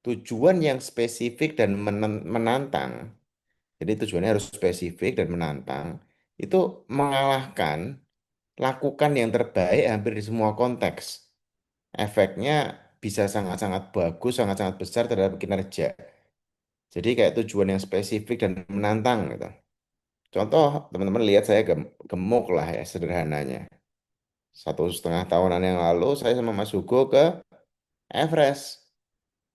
tujuan yang spesifik dan menantang. Jadi tujuannya harus spesifik dan menantang. Itu mengalahkan lakukan yang terbaik hampir di semua konteks. Efeknya bisa sangat-sangat bagus, sangat-sangat besar terhadap kinerja. Jadi kayak tujuan yang spesifik dan menantang gitu. Contoh, teman-teman lihat saya gemuk lah ya sederhananya. 1,5 tahunan yang lalu saya sama Mas Hugo ke Everest.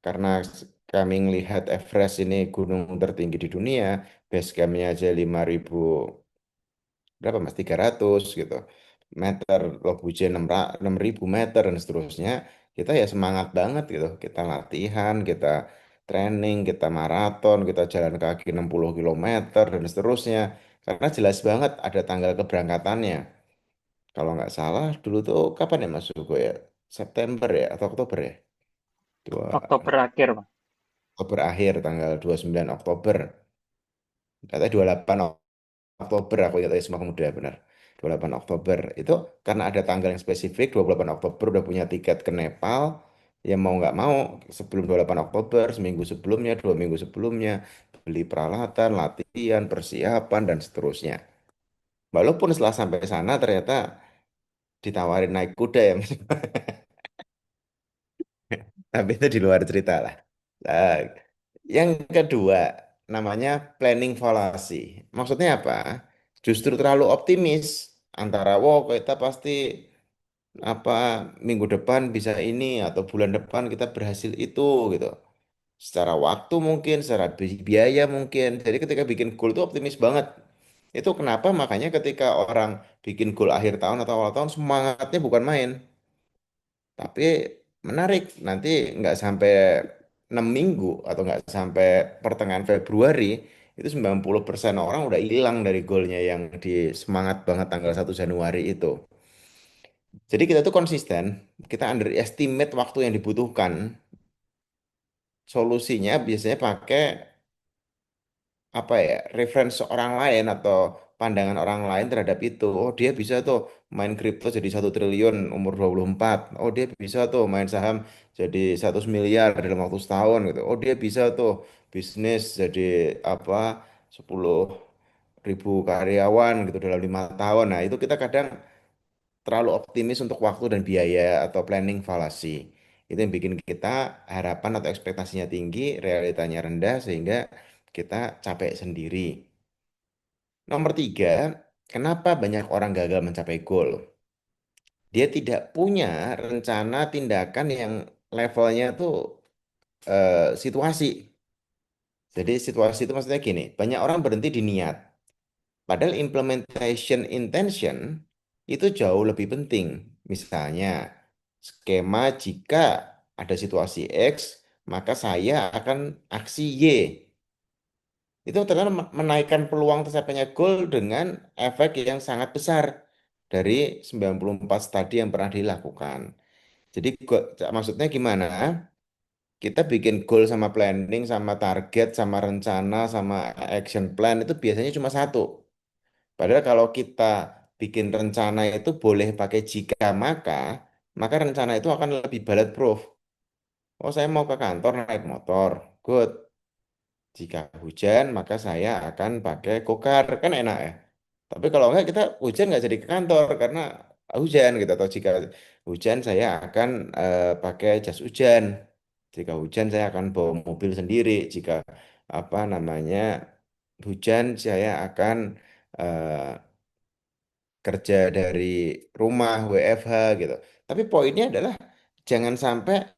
Karena kami melihat Everest ini gunung tertinggi di dunia, base campnya aja 5.000, berapa Mas? 300 gitu. Meter, Lobuje 6.000 meter dan seterusnya. Kita ya semangat banget gitu. Kita latihan, kita training, kita maraton, kita jalan kaki 60 kilometer dan seterusnya. Karena jelas banget ada tanggal keberangkatannya. Kalau nggak salah dulu tuh kapan ya Mas Hugo ya? September ya atau Oktober ya? Dua, Oktober akhir, Bang. Oktober akhir, tanggal 29 Oktober. Katanya 28 Oktober, aku ingat aja Sumpah Pemuda benar. 28 Oktober. Itu karena ada tanggal yang spesifik, 28 Oktober udah punya tiket ke Nepal. Ya mau nggak mau, sebelum 28 Oktober, seminggu sebelumnya, 2 minggu sebelumnya, beli peralatan, latihan, persiapan, dan seterusnya. Walaupun setelah sampai sana ternyata ditawarin naik kuda ya, Mas. Tapi itu di luar cerita lah. Nah, yang kedua, namanya planning fallacy. Maksudnya apa? Justru terlalu optimis antara, wow kita pasti apa minggu depan bisa ini atau bulan depan kita berhasil itu gitu. Secara waktu mungkin, secara biaya mungkin. Jadi ketika bikin goal itu optimis banget. Itu kenapa makanya ketika orang bikin goal akhir tahun atau awal tahun semangatnya bukan main. Tapi menarik, nanti nggak sampai 6 minggu atau nggak sampai pertengahan Februari, itu 90% orang udah hilang dari goalnya yang di semangat banget tanggal 1 Januari itu. Jadi kita tuh konsisten, kita underestimate waktu yang dibutuhkan. Solusinya biasanya pakai apa ya, reference orang lain atau pandangan orang lain terhadap itu. Oh, dia bisa tuh main kripto jadi 1 triliun umur 24. Oh, dia bisa tuh main saham jadi 100 miliar dalam waktu setahun gitu. Oh, dia bisa tuh bisnis jadi apa 10.000 karyawan gitu dalam 5 tahun. Nah, itu kita kadang terlalu optimis untuk waktu dan biaya atau planning fallacy. Itu yang bikin kita harapan atau ekspektasinya tinggi, realitanya rendah sehingga kita capek sendiri. Nomor tiga, kenapa banyak orang gagal mencapai goal? Dia tidak punya rencana tindakan yang levelnya tuh situasi. Jadi situasi itu maksudnya gini, banyak orang berhenti di niat. Padahal implementation intention itu jauh lebih penting. Misalnya, skema jika ada situasi X, maka saya akan aksi Y. Itu ternyata menaikkan peluang tercapainya goal dengan efek yang sangat besar dari 94 studi yang pernah dilakukan. Jadi maksudnya gimana? Kita bikin goal sama planning, sama target, sama rencana, sama action plan itu biasanya cuma satu. Padahal kalau kita bikin rencana itu boleh pakai jika maka rencana itu akan lebih bulletproof. Oh, saya mau ke kantor naik motor. Good. Jika hujan, maka saya akan pakai gokar. Kan enak ya. Tapi kalau enggak, kita hujan nggak jadi ke kantor karena hujan gitu. Atau jika hujan, saya akan pakai jas hujan. Jika hujan, saya akan bawa mobil sendiri. Jika apa namanya hujan, saya akan kerja dari rumah, WFH gitu. Tapi poinnya adalah jangan sampai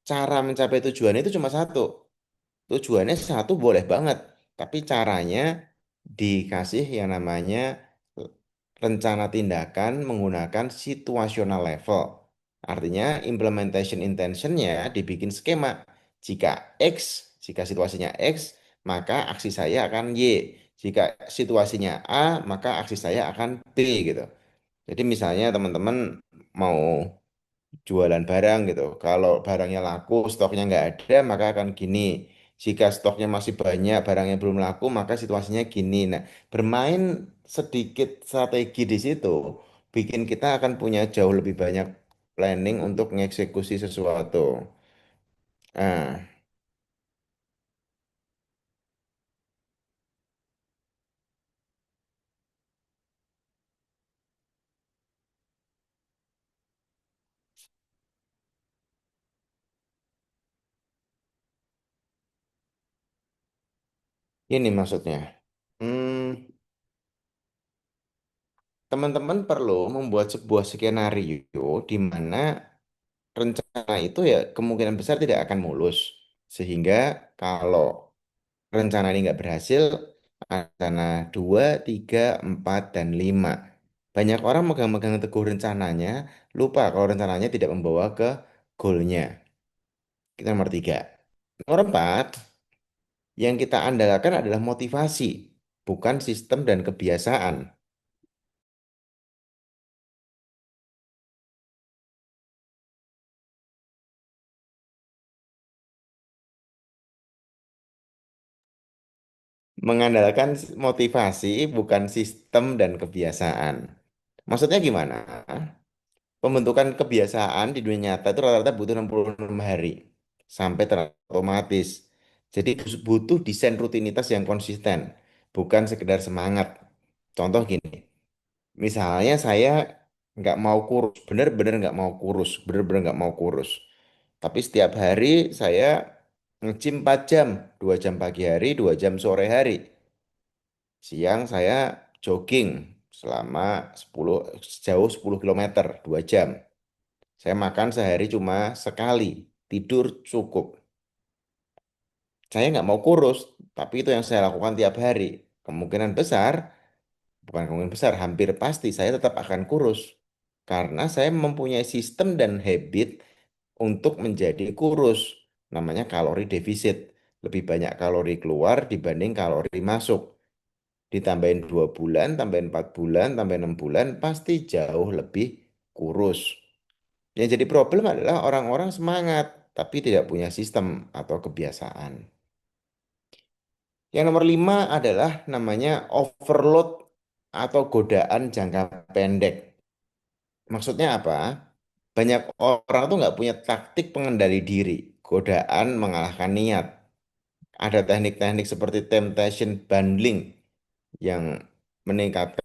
cara mencapai tujuan itu cuma satu. Tujuannya satu boleh banget, tapi caranya dikasih yang namanya rencana tindakan menggunakan situational level. Artinya implementation intentionnya dibikin skema. Jika situasinya X, maka aksi saya akan Y. Jika situasinya A, maka aksi saya akan B gitu. Jadi misalnya teman-teman mau jualan barang gitu. Kalau barangnya laku, stoknya nggak ada, maka akan gini. Jika stoknya masih banyak, barangnya belum laku, maka situasinya gini. Nah, bermain sedikit strategi di situ, bikin kita akan punya jauh lebih banyak planning untuk mengeksekusi sesuatu. Nah, Ini maksudnya. Hmm, Teman-teman perlu membuat sebuah skenario di mana rencana itu ya kemungkinan besar tidak akan mulus. Sehingga kalau rencana ini nggak berhasil, rencana 2, 3, 4, dan 5. Banyak orang megang-megang teguh rencananya, lupa kalau rencananya tidak membawa ke goalnya. Kita nomor 3. Nomor 4, yang kita andalkan adalah motivasi, bukan sistem dan kebiasaan. Mengandalkan motivasi, bukan sistem dan kebiasaan. Maksudnya gimana? Pembentukan kebiasaan di dunia nyata itu rata-rata butuh 66 hari sampai terotomatis. Jadi butuh desain rutinitas yang konsisten, bukan sekedar semangat. Contoh gini, misalnya saya nggak mau kurus, bener-bener nggak mau kurus, bener-bener nggak mau kurus. Tapi setiap hari saya nge-gym 4 jam, 2 jam pagi hari, 2 jam sore hari. Siang saya jogging selama 10 sejauh 10 kilometer, 2 jam. Saya makan sehari cuma sekali, tidur cukup. Saya nggak mau kurus, tapi itu yang saya lakukan tiap hari. Kemungkinan besar, bukan kemungkinan besar, hampir pasti saya tetap akan kurus. Karena saya mempunyai sistem dan habit untuk menjadi kurus. Namanya kalori defisit. Lebih banyak kalori keluar dibanding kalori masuk. Ditambahin 2 bulan, tambahin 4 bulan, tambahin 6 bulan, pasti jauh lebih kurus. Yang jadi problem adalah orang-orang semangat, tapi tidak punya sistem atau kebiasaan. Yang nomor 5 adalah namanya overload atau godaan jangka pendek. Maksudnya apa? Banyak orang tuh nggak punya taktik pengendali diri. Godaan mengalahkan niat. Ada teknik-teknik seperti temptation bundling yang meningkatkan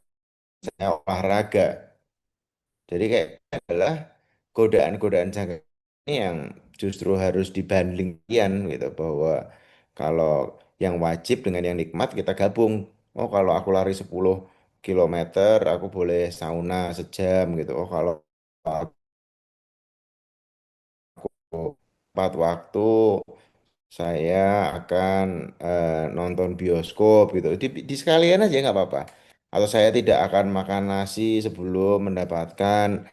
olahraga. Jadi kayak adalah godaan-godaan jangka ini yang justru harus dibandingkan gitu bahwa kalau yang wajib dengan yang nikmat kita gabung. Oh kalau aku lari 10 km aku boleh sauna sejam gitu. Oh kalau aku empat waktu saya akan nonton bioskop gitu. Di sekalian aja nggak apa-apa. Atau saya tidak akan makan nasi sebelum mendapatkan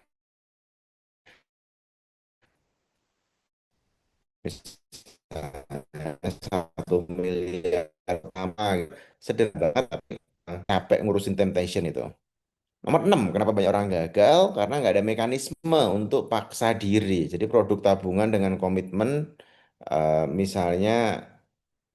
1 miliar pertama gitu. Sederhana banget tapi capek ngurusin temptation itu. Nomor 6, kenapa banyak orang gagal? Karena nggak ada mekanisme untuk paksa diri. Jadi produk tabungan dengan komitmen, misalnya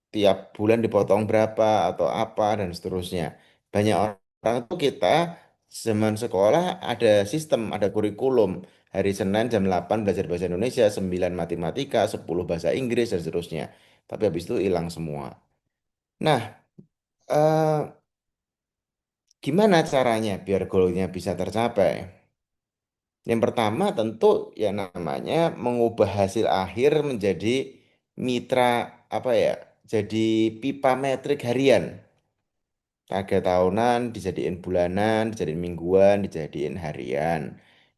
tiap bulan dipotong berapa atau apa dan seterusnya. Banyak orang tuh kita zaman sekolah ada sistem, ada kurikulum. Hari Senin jam 8 belajar bahasa Indonesia, 9 matematika, 10 bahasa Inggris dan seterusnya. Tapi habis itu hilang semua. Nah, eh, gimana caranya biar goalnya bisa tercapai? Yang pertama tentu ya namanya mengubah hasil akhir menjadi mitra apa ya? Jadi pipa metrik harian. Target tahunan dijadiin bulanan, dijadiin mingguan, dijadiin harian.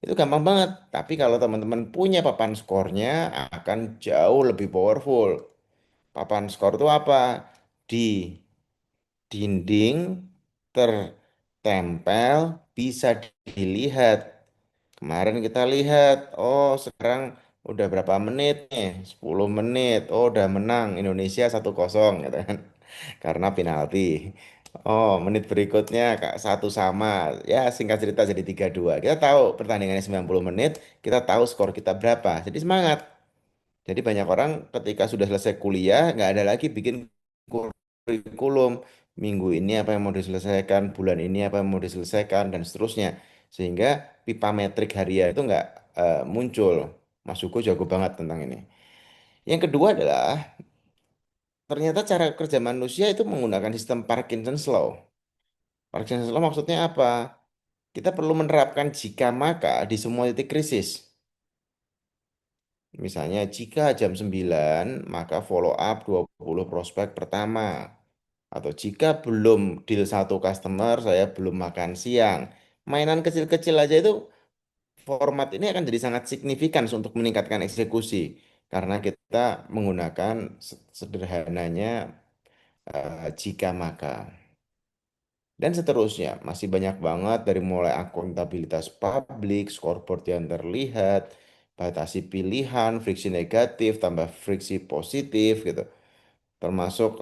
Itu gampang banget. Tapi kalau teman-teman punya papan skornya akan jauh lebih powerful. Papan skor itu apa? Di dinding tertempel bisa dilihat. Kemarin kita lihat, oh sekarang udah berapa menit nih? 10 menit. Oh udah menang Indonesia 1-0 gitu kan. Karena penalti. Oh, menit berikutnya Kak satu sama. Ya, singkat cerita jadi 3-2. Kita tahu pertandingannya 90 menit, kita tahu skor kita berapa. Jadi semangat. Jadi banyak orang ketika sudah selesai kuliah nggak ada lagi bikin kurikulum minggu ini apa yang mau diselesaikan, bulan ini apa yang mau diselesaikan dan seterusnya. Sehingga pipa metrik harian itu nggak muncul. Mas Hugo jago banget tentang ini. Yang kedua adalah ternyata cara kerja manusia itu menggunakan sistem Parkinson's Law. Parkinson's Law maksudnya apa? Kita perlu menerapkan jika maka di semua titik krisis. Misalnya jika jam 9 maka follow up 20 prospek pertama. Atau jika belum deal satu customer, saya belum makan siang. Mainan kecil-kecil aja itu format ini akan jadi sangat signifikan untuk meningkatkan eksekusi. Karena kita menggunakan sederhananya jika maka. Dan seterusnya, masih banyak banget dari mulai akuntabilitas publik, scoreboard yang terlihat, batasi pilihan, friksi negatif, tambah friksi positif gitu. Termasuk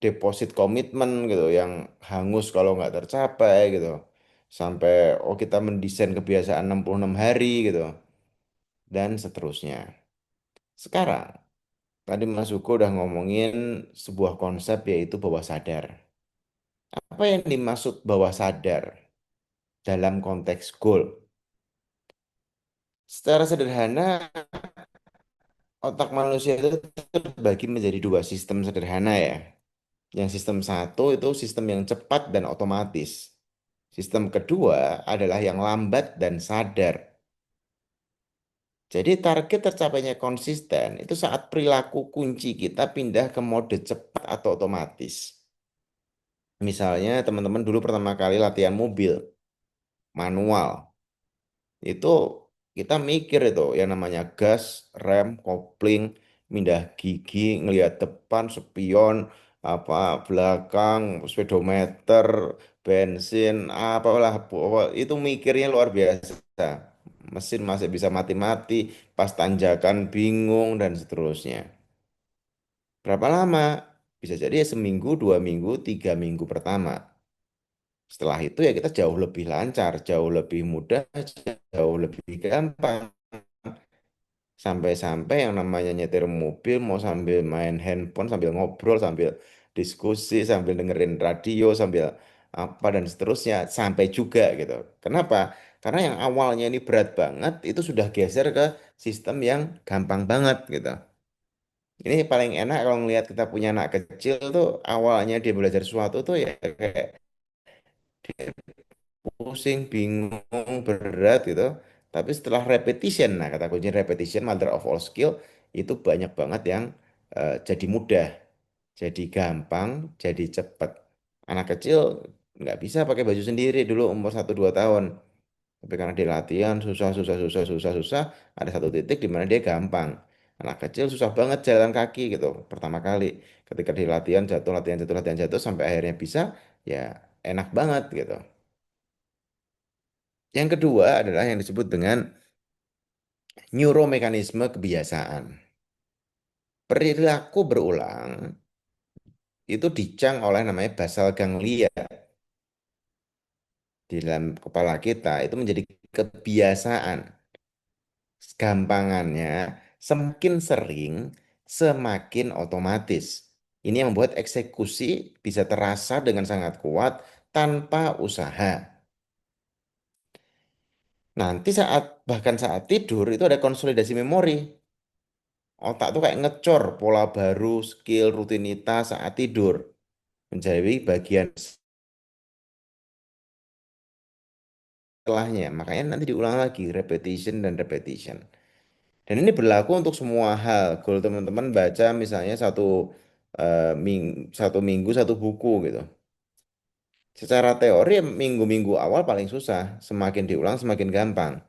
deposit komitmen gitu yang hangus kalau nggak tercapai gitu. Sampai oh kita mendesain kebiasaan 66 hari gitu dan seterusnya. Sekarang, tadi Mas Uko udah ngomongin sebuah konsep yaitu bawah sadar. Apa yang dimaksud bawah sadar dalam konteks goal? Secara sederhana, otak manusia itu terbagi menjadi dua sistem sederhana ya. Yang sistem satu itu sistem yang cepat dan otomatis. Sistem kedua adalah yang lambat dan sadar. Jadi target tercapainya konsisten itu saat perilaku kunci kita pindah ke mode cepat atau otomatis. Misalnya teman-teman dulu pertama kali latihan mobil manual. Itu kita mikir itu yang namanya gas, rem, kopling, mindah gigi, ngelihat depan, spion, apa belakang, speedometer, bensin, apalah itu mikirnya luar biasa. Mesin masih bisa mati-mati, pas tanjakan bingung dan seterusnya. Berapa lama? Bisa jadi ya seminggu, 2 minggu, 3 minggu pertama. Setelah itu ya kita jauh lebih lancar, jauh lebih mudah, jauh lebih gampang. Sampai-sampai yang namanya nyetir mobil mau sambil main handphone, sambil ngobrol, sambil diskusi, sambil dengerin radio, sambil apa dan seterusnya, sampai juga gitu. Kenapa? Karena yang awalnya ini berat banget, itu sudah geser ke sistem yang gampang banget gitu. Ini paling enak kalau ngelihat kita punya anak kecil tuh, awalnya dia belajar sesuatu tuh ya kayak pusing, bingung, berat gitu. Tapi setelah repetition, nah kata kunci repetition, mother of all skill, itu banyak banget yang jadi mudah, jadi gampang, jadi cepat. Anak kecil nggak bisa pakai baju sendiri dulu umur 1 2 tahun. Tapi karena dia latihan susah, susah, susah, susah, susah, ada satu titik di mana dia gampang. Anak kecil susah banget jalan kaki gitu pertama kali. Ketika dia latihan jatuh sampai akhirnya bisa, ya enak banget gitu. Yang kedua adalah yang disebut dengan neuromekanisme kebiasaan. Perilaku berulang itu dicang oleh namanya basal ganglia di dalam kepala kita itu menjadi kebiasaan. Gampangannya, semakin sering, semakin otomatis. Ini yang membuat eksekusi bisa terasa dengan sangat kuat tanpa usaha. Nanti bahkan saat tidur itu ada konsolidasi memori. Otak tuh kayak ngecor pola baru, skill, rutinitas saat tidur. Menjadi bagian setelahnya. Makanya nanti diulang lagi, repetition dan repetition. Dan ini berlaku untuk semua hal. Kalau teman-teman baca misalnya satu minggu satu buku gitu. Secara teori minggu-minggu awal paling susah, semakin diulang semakin gampang.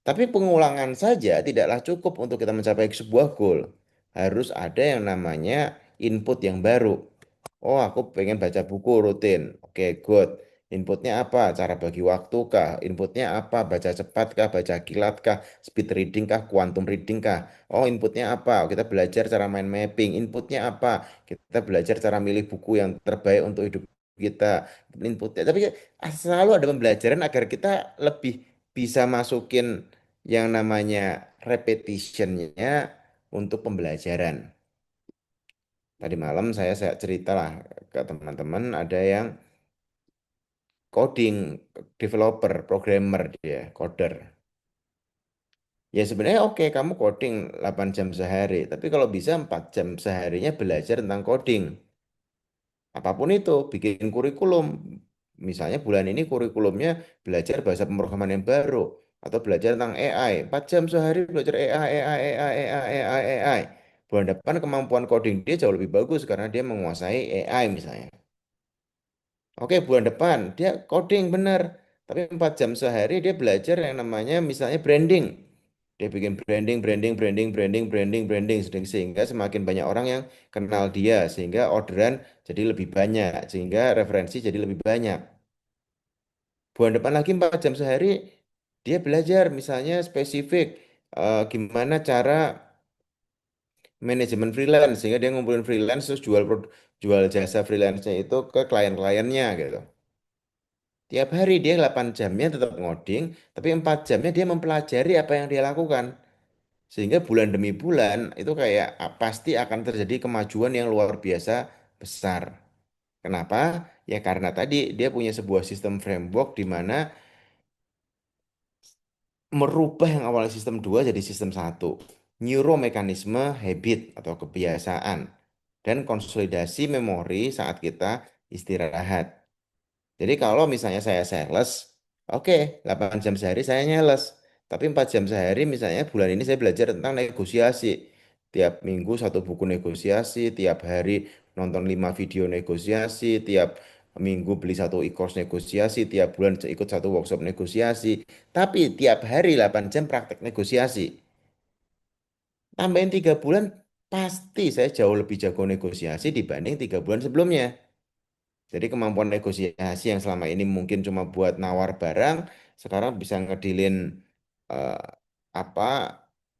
Tapi pengulangan saja tidaklah cukup untuk kita mencapai sebuah goal. Harus ada yang namanya input yang baru. Oh, aku pengen baca buku rutin. Oke, good. Inputnya apa? Cara bagi waktu kah? Inputnya apa? Baca cepat kah? Baca kilat kah? Speed reading kah? Quantum reading kah? Oh, inputnya apa? Kita belajar cara main mapping. Inputnya apa? Kita belajar cara milih buku yang terbaik untuk hidup kita. Inputnya. Tapi selalu ada pembelajaran agar kita lebih bisa masukin yang namanya repetitionnya untuk pembelajaran. Tadi malam saya cerita lah ke teman-teman ada yang coding, developer, programmer dia, coder. Ya sebenarnya oke kamu coding 8 jam sehari, tapi kalau bisa 4 jam seharinya belajar tentang coding. Apapun itu, bikin kurikulum. Misalnya bulan ini kurikulumnya belajar bahasa pemrograman yang baru atau belajar tentang AI. 4 jam sehari belajar AI, AI, AI, AI, AI, AI. bulan depan kemampuan coding dia jauh lebih bagus karena dia menguasai AI misalnya. Oke, bulan depan dia coding bener, tapi 4 jam sehari dia belajar yang namanya misalnya branding. Dia bikin branding, branding, branding, branding, branding, branding, sehingga semakin banyak orang yang kenal dia, sehingga orderan jadi lebih banyak, sehingga referensi jadi lebih banyak. Bulan depan lagi 4 jam sehari dia belajar misalnya spesifik gimana cara manajemen freelance, sehingga dia ngumpulin freelance terus jual jasa freelance-nya itu ke klien-kliennya gitu. Tiap hari dia 8 jamnya tetap ngoding, tapi 4 jamnya dia mempelajari apa yang dia lakukan. Sehingga bulan demi bulan itu kayak pasti akan terjadi kemajuan yang luar biasa besar. Kenapa? Ya karena tadi dia punya sebuah sistem framework di mana merubah yang awalnya sistem 2 jadi sistem satu. Neuromekanisme habit atau kebiasaan dan konsolidasi memori saat kita istirahat. Jadi kalau misalnya saya sales, oke, 8 jam sehari saya nyales. Tapi 4 jam sehari misalnya bulan ini saya belajar tentang negosiasi. Tiap minggu satu buku negosiasi, tiap hari nonton 5 video negosiasi, tiap minggu beli satu e-course negosiasi, tiap bulan ikut satu workshop negosiasi. Tapi tiap hari 8 jam praktek negosiasi. Tambahin 3 bulan, pasti saya jauh lebih jago negosiasi dibanding 3 bulan sebelumnya. Jadi kemampuan negosiasi yang selama ini mungkin cuma buat nawar barang, sekarang bisa ngedilin eh, apa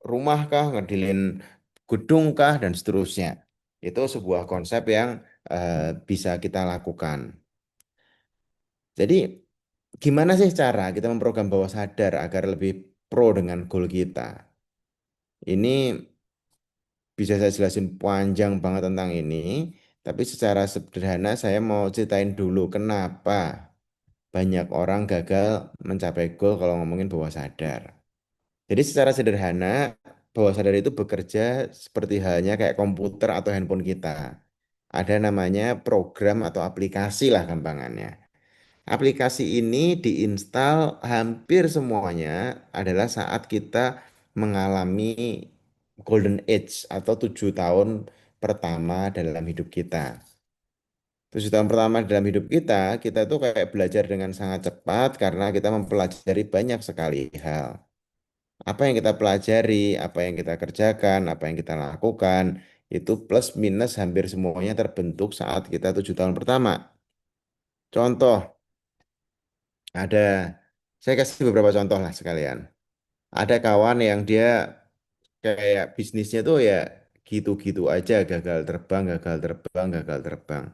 rumah kah, ngedilin gedung kah, dan seterusnya. Itu sebuah konsep yang bisa kita lakukan. Jadi gimana sih cara kita memprogram bawah sadar agar lebih pro dengan goal kita? Ini bisa saya jelasin panjang banget tentang ini, tapi secara sederhana saya mau ceritain dulu kenapa banyak orang gagal mencapai goal kalau ngomongin bawah sadar. Jadi secara sederhana, bawah sadar itu bekerja seperti halnya kayak komputer atau handphone kita. Ada namanya program atau aplikasi lah gampangannya. Aplikasi ini diinstal hampir semuanya adalah saat kita mengalami golden age atau 7 tahun pertama dalam hidup kita. 7 tahun pertama dalam hidup kita, kita tuh kayak belajar dengan sangat cepat karena kita mempelajari banyak sekali hal. Apa yang kita pelajari, apa yang kita kerjakan, apa yang kita lakukan, itu plus minus hampir semuanya terbentuk saat kita 7 tahun pertama. Contoh, ada, saya kasih beberapa contoh lah sekalian. Ada kawan yang dia kayak bisnisnya tuh ya gitu-gitu aja, gagal terbang, gagal terbang, gagal terbang.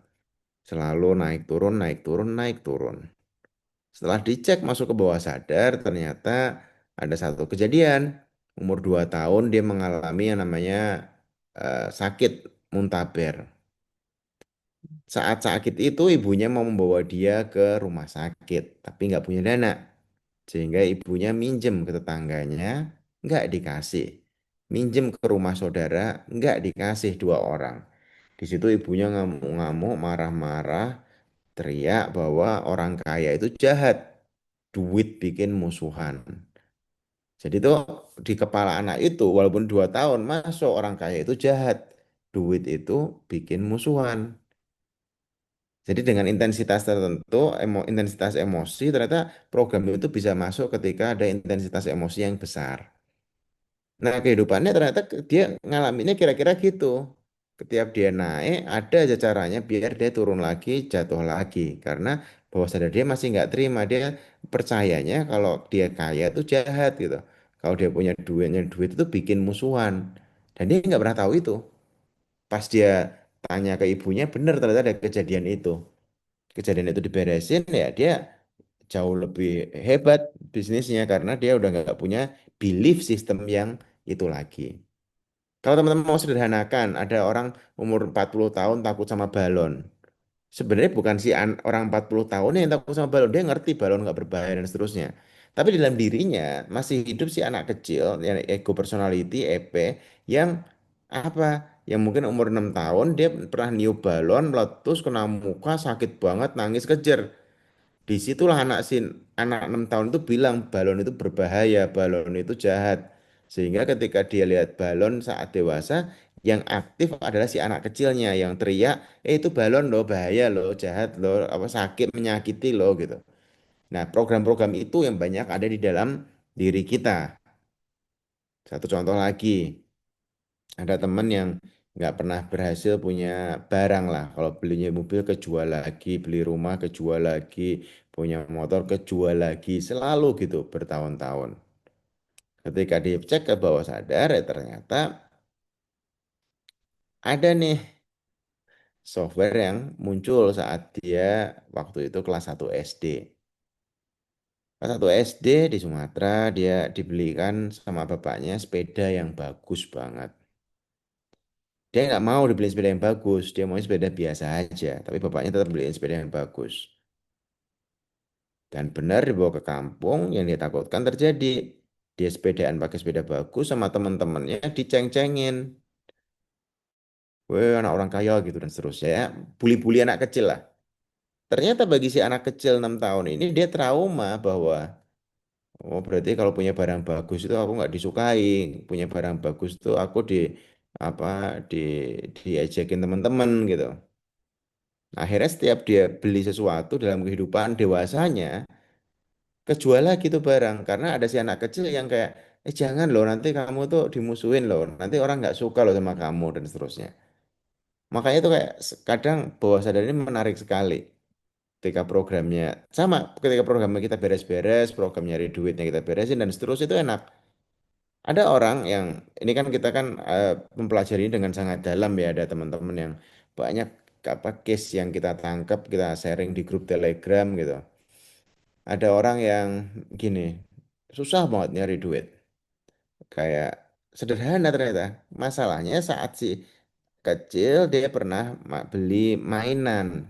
Selalu naik turun, naik turun, naik turun. Setelah dicek masuk ke bawah sadar, ternyata ada satu kejadian. Umur 2 tahun dia mengalami yang namanya sakit muntaber. Saat sakit itu ibunya mau membawa dia ke rumah sakit, tapi nggak punya dana. Sehingga ibunya minjem ke tetangganya, nggak dikasih. Minjem ke rumah saudara, nggak dikasih 2 orang. Di situ ibunya ngamuk-ngamuk, marah-marah, teriak bahwa orang kaya itu jahat. Duit bikin musuhan. Jadi tuh di kepala anak itu walaupun 2 tahun masuk orang kaya itu jahat. Duit itu bikin musuhan. Jadi dengan intensitas tertentu, intensitas emosi ternyata program itu bisa masuk ketika ada intensitas emosi yang besar. Nah, kehidupannya ternyata dia ngalaminnya kira-kira gitu. Setiap dia naik, ada aja caranya biar dia turun lagi, jatuh lagi. Karena bawah sadar dia masih nggak terima. Dia percayanya kalau dia kaya itu jahat gitu. Kalau dia punya duitnya, duit itu bikin musuhan. Dan dia nggak pernah tahu itu. Pas dia tanya ke ibunya, benar ternyata ada kejadian itu. Kejadian itu diberesin, ya dia jauh lebih hebat bisnisnya karena dia udah nggak punya belief system yang itu lagi. Kalau teman-teman mau sederhanakan, ada orang umur 40 tahun takut sama balon. Sebenarnya bukan si orang 40 tahun yang takut sama balon, dia ngerti balon nggak berbahaya dan seterusnya. Tapi di dalam dirinya masih hidup si anak kecil, yang ego personality, EP, yang apa? Yang mungkin umur 6 tahun dia pernah niup balon, meletus, kena muka, sakit banget, nangis kejer. Disitulah anak 6 tahun itu bilang balon itu berbahaya, balon itu jahat. Sehingga ketika dia lihat balon saat dewasa, Yang aktif adalah si anak kecilnya yang teriak, itu balon loh, bahaya loh, jahat loh, apa sakit, menyakiti loh gitu. Nah, program-program itu yang banyak ada di dalam diri kita. Satu contoh lagi, ada teman yang nggak pernah berhasil punya barang lah. Kalau belinya mobil kejual lagi, beli rumah kejual lagi, punya motor kejual lagi, selalu gitu bertahun-tahun. Ketika dicek ke bawah sadar, ya ternyata ada nih software yang muncul saat dia waktu itu kelas 1 SD. Kelas 1 SD di Sumatera, dia dibelikan sama bapaknya sepeda yang bagus banget. Dia nggak mau dibeliin sepeda yang bagus, dia mau sepeda biasa aja. Tapi bapaknya tetap beliin sepeda yang bagus. Dan benar dibawa ke kampung, yang dia takutkan terjadi. Dia sepedaan pakai sepeda bagus sama teman-temannya diceng-cengin. Weh, anak orang kaya gitu dan seterusnya ya. Bully-bully anak kecil lah. Ternyata bagi si anak kecil 6 tahun ini dia trauma bahwa oh berarti kalau punya barang bagus itu aku nggak disukai, punya barang bagus itu aku apa di diejekin teman-teman gitu. Akhirnya setiap dia beli sesuatu dalam kehidupan dewasanya, kejual lagi tuh barang karena ada si anak kecil yang kayak jangan loh nanti kamu tuh dimusuhin loh, nanti orang nggak suka loh sama kamu dan seterusnya. Makanya itu kayak kadang bawah sadar ini menarik sekali. Ketika programnya sama, ketika programnya kita beres-beres, program nyari duitnya kita beresin dan seterusnya itu enak. Ada orang yang ini kan kita kan mempelajari ini dengan sangat dalam ya, ada teman-teman yang banyak apa case yang kita tangkap, kita sharing di grup Telegram gitu. Ada orang yang gini, susah banget nyari duit. Kayak sederhana ternyata. Masalahnya saat si kecil dia pernah beli mainan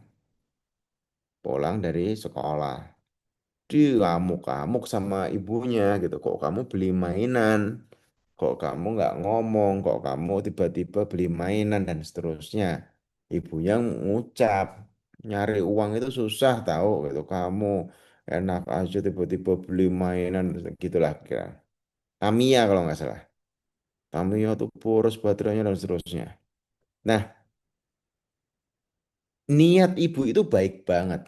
pulang dari sekolah. Diamuk-amuk sama ibunya gitu. Kok kamu beli mainan? Kok kamu nggak ngomong? Kok kamu tiba-tiba beli mainan dan seterusnya? Ibunya ngucap, nyari uang itu susah tahu gitu. Kamu enak aja tiba-tiba beli mainan gitulah kira. Tamiya kalau nggak salah. Tamiya tuh boros baterainya dan seterusnya. Nah, niat ibu itu baik banget.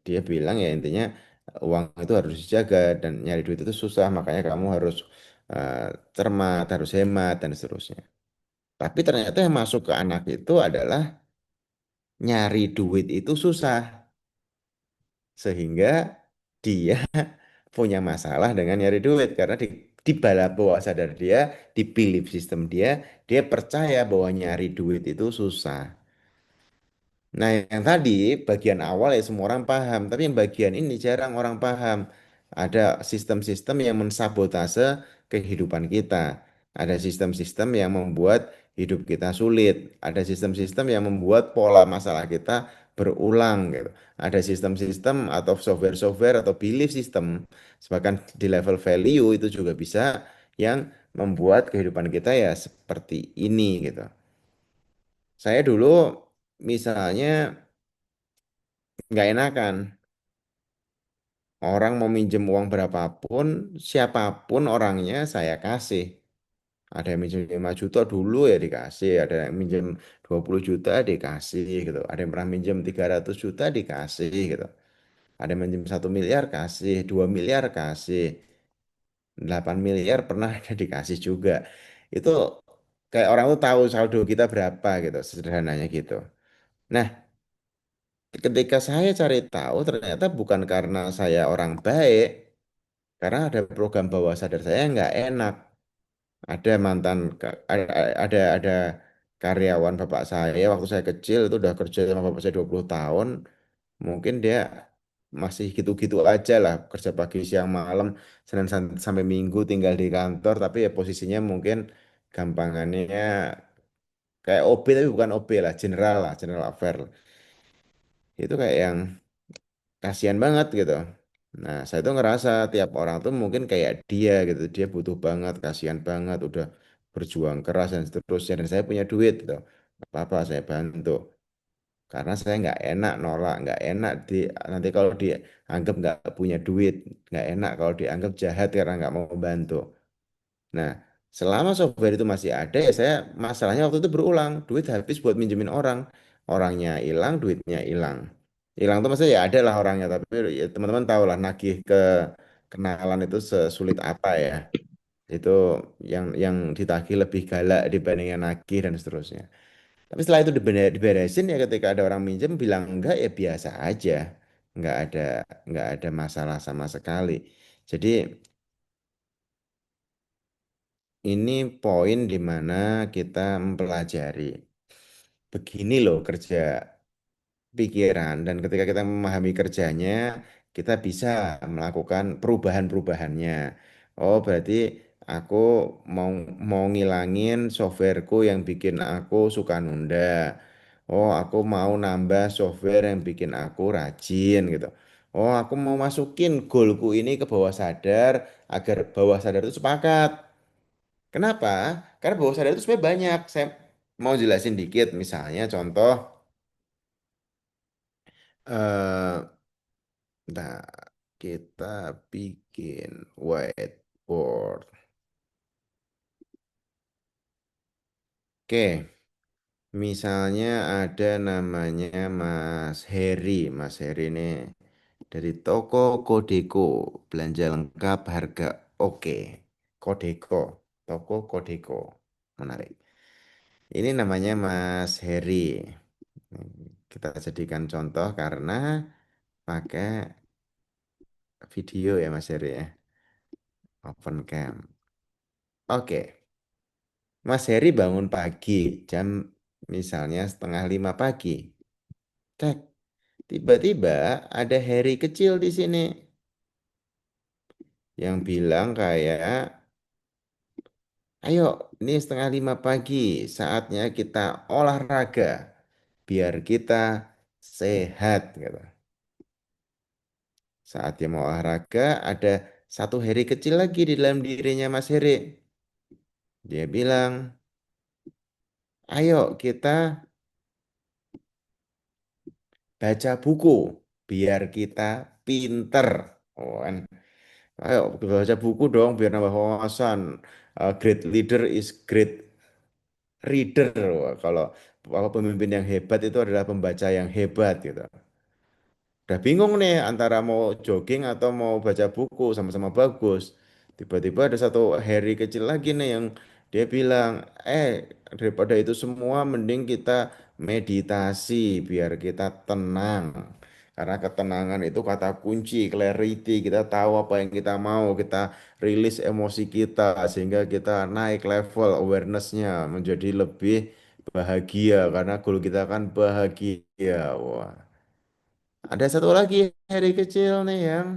Dia bilang ya intinya uang itu harus dijaga dan nyari duit itu susah, makanya kamu harus eh, cermat, harus hemat dan seterusnya. Tapi ternyata yang masuk ke anak itu adalah nyari duit itu susah, sehingga dia punya masalah dengan nyari duit karena di bala bawah sadar dia, di belief system dia, dia percaya bahwa nyari duit itu susah. Nah, yang tadi bagian awal ya semua orang paham, tapi yang bagian ini jarang orang paham. Ada sistem-sistem yang mensabotase kehidupan kita. Ada sistem-sistem yang membuat hidup kita sulit. Ada sistem-sistem yang membuat pola masalah kita berulang gitu. Ada sistem-sistem atau software-software atau belief system, bahkan di level value itu juga bisa yang membuat kehidupan kita ya seperti ini gitu. Saya dulu misalnya nggak enakan. Orang mau minjem uang berapapun, siapapun orangnya saya kasih. Ada yang minjem 5 juta dulu ya dikasih, ada yang minjem 20 juta dikasih gitu. Ada yang pernah minjem 300 juta dikasih gitu. Ada yang minjem 1 miliar kasih, 2 miliar kasih, 8 miliar pernah ada dikasih juga. Itu kayak orang tuh tahu saldo kita berapa gitu, sederhananya gitu. Nah, ketika saya cari tahu ternyata bukan karena saya orang baik, karena ada program bawah sadar saya yang nggak enak. Ada mantan, ada karyawan bapak saya waktu saya kecil itu udah kerja sama bapak saya 20 tahun. Mungkin dia masih gitu-gitu aja lah, kerja pagi siang malam, Senin sampai Minggu tinggal di kantor, tapi ya posisinya mungkin gampangannya kayak OB tapi bukan OB lah, general lah, general affair. Itu kayak yang kasihan banget gitu. Nah, saya tuh ngerasa tiap orang tuh mungkin kayak dia gitu. Dia butuh banget, kasihan banget, udah berjuang keras dan seterusnya. Dan saya punya duit gitu. Gak apa-apa, saya bantu. Karena saya nggak enak nolak, nggak enak nanti kalau dianggap nggak punya duit, nggak enak kalau dianggap jahat karena nggak mau membantu. Nah, Selama software itu masih ada ya saya masalahnya waktu itu berulang, duit habis buat minjemin orang, orangnya hilang, duitnya hilang. Hilang tuh maksudnya ya ada lah orangnya, tapi ya teman-teman tahu lah nagih ke kenalan itu sesulit apa ya. Itu yang ditagih lebih galak dibandingkan nagih dan seterusnya. Tapi setelah itu diberesin ya ketika ada orang minjem bilang enggak ya biasa aja. Enggak ada enggak ada masalah sama sekali. Jadi ini poin di mana kita mempelajari. Begini loh kerja pikiran dan ketika kita memahami kerjanya, kita bisa melakukan perubahan-perubahannya. Oh, berarti aku mau mau ngilangin softwareku yang bikin aku suka nunda. Oh, aku mau nambah software yang bikin aku rajin gitu. Oh, aku mau masukin goalku ini ke bawah sadar agar bawah sadar itu sepakat. Kenapa? Karena bawah sadar itu sebenarnya banyak. Saya mau jelasin dikit, misalnya contoh, eh nah, kita bikin whiteboard. Oke, misalnya ada namanya Mas Heri. Mas Heri ini dari toko Kodeko. Belanja lengkap, harga oke. Kodeko, toko Kodeko. Menarik. Ini namanya Mas Heri. Kita jadikan contoh karena pakai video ya Mas Heri ya. Open cam. Oke. Mas Heri bangun pagi, jam misalnya setengah lima pagi. Cek, tiba-tiba ada Heri kecil di sini yang bilang kayak, ayo, ini setengah lima pagi, saatnya kita olahraga, biar kita sehat. Gitu. Saat dia mau olahraga, ada satu Heri kecil lagi di dalam dirinya Mas Heri. Dia bilang, ayo kita baca buku, biar kita pinter. Oh, kan. Ayo baca buku dong biar nambah wawasan. Great leader is great reader. Wah, kalau pemimpin yang hebat itu adalah pembaca yang hebat gitu. Udah bingung nih antara mau jogging atau mau baca buku sama-sama bagus. Tiba-tiba ada satu Harry kecil lagi nih yang dia bilang, daripada itu semua mending kita meditasi biar kita tenang. Karena ketenangan itu kata kunci, clarity, kita tahu apa yang kita mau, kita rilis emosi kita sehingga kita naik level awareness-nya menjadi lebih bahagia karena goal kita kan bahagia. Wah. Ada satu lagi hari kecil nih yang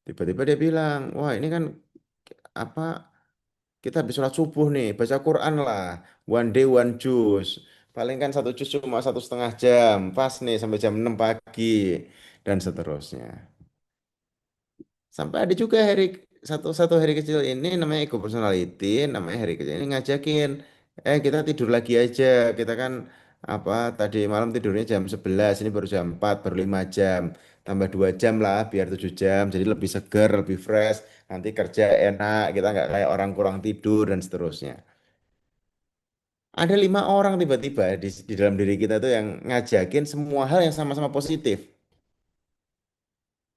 tiba-tiba dia bilang, wah ini kan apa kita habis sholat subuh nih, baca Quran lah, one day one juz. Paling kan satu juz cuma 1,5 jam, pas nih sampai jam 6 pagi dan seterusnya. Sampai ada juga satu hari kecil ini namanya ego personality, namanya hari kecil ini ngajakin, kita tidur lagi aja. Kita kan apa tadi malam tidurnya jam 11, ini baru jam 4, baru 5 jam. Tambah 2 jam lah biar 7 jam. Jadi lebih segar, lebih fresh. Nanti kerja enak, kita nggak kayak orang kurang tidur dan seterusnya. Ada 5 orang tiba-tiba di dalam diri kita tuh yang ngajakin semua hal yang sama-sama positif.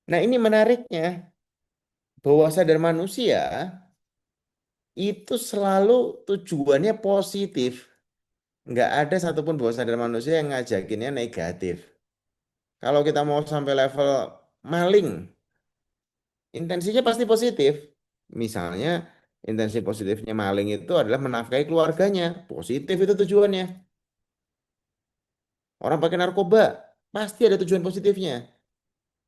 Nah ini menariknya, bahwa sadar manusia itu selalu tujuannya positif. Nggak ada satupun bawah sadar manusia yang ngajakinnya negatif. Kalau kita mau sampai level maling, intensinya pasti positif. Misalnya, intensi positifnya maling itu adalah menafkahi keluarganya. Positif itu tujuannya. Orang pakai narkoba, pasti ada tujuan positifnya.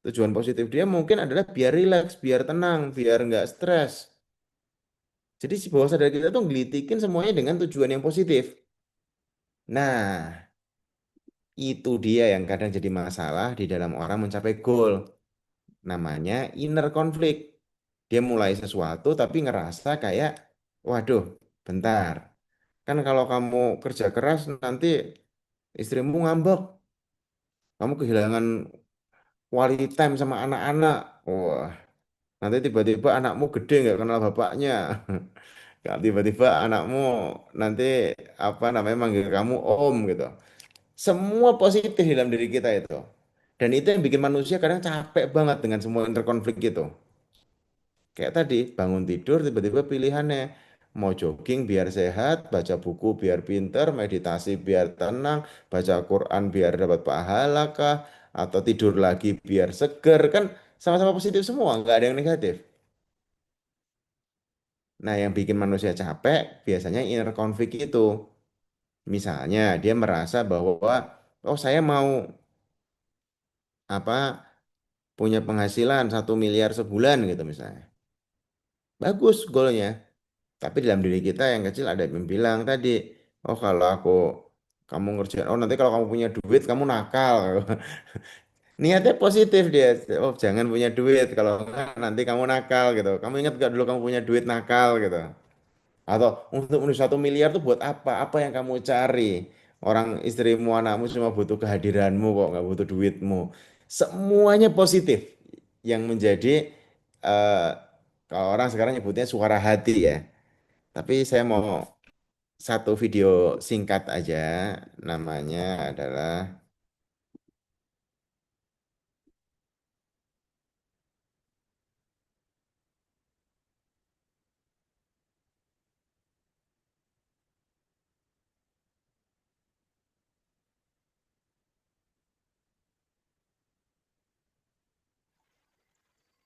Tujuan positif dia mungkin adalah biar rileks, biar tenang, biar nggak stres. Jadi si bawah sadar kita tuh ngelitikin semuanya dengan tujuan yang positif. Nah, itu dia yang kadang jadi masalah di dalam orang mencapai goal. Namanya inner conflict. Dia mulai sesuatu tapi ngerasa kayak, waduh, bentar. Kan kalau kamu kerja keras nanti istrimu ngambek. Kamu kehilangan quality time sama anak-anak. Wah, Nanti tiba-tiba anakmu gede nggak kenal bapaknya. Tiba-tiba anakmu nanti apa namanya manggil kamu om gitu. Semua positif di dalam diri kita itu. Dan itu yang bikin manusia kadang capek banget dengan semua interkonflik itu. Kayak tadi, bangun tidur tiba-tiba pilihannya mau jogging biar sehat, baca buku biar pinter, meditasi biar tenang, baca Quran biar dapat pahala kah, atau tidur lagi biar seger, kan sama-sama positif semua, nggak ada yang negatif. Nah, yang bikin manusia capek biasanya inner konflik itu. Misalnya dia merasa bahwa oh saya mau apa punya penghasilan 1 miliar sebulan gitu misalnya. Bagus goalnya. Tapi dalam diri kita yang kecil ada yang bilang tadi, oh kalau kamu ngerjain, oh nanti kalau kamu punya duit kamu nakal. Niatnya positif dia, oh jangan punya duit, kalau enggak nanti kamu nakal gitu. Kamu ingat gak dulu kamu punya duit nakal gitu. Atau untuk menuju 1 miliar tuh buat apa? Apa yang kamu cari? Orang istrimu, anakmu cuma butuh kehadiranmu kok, nggak butuh duitmu. Semuanya positif yang menjadi eh, kalau orang sekarang nyebutnya suara hati ya. Tapi saya mau satu video singkat aja, namanya adalah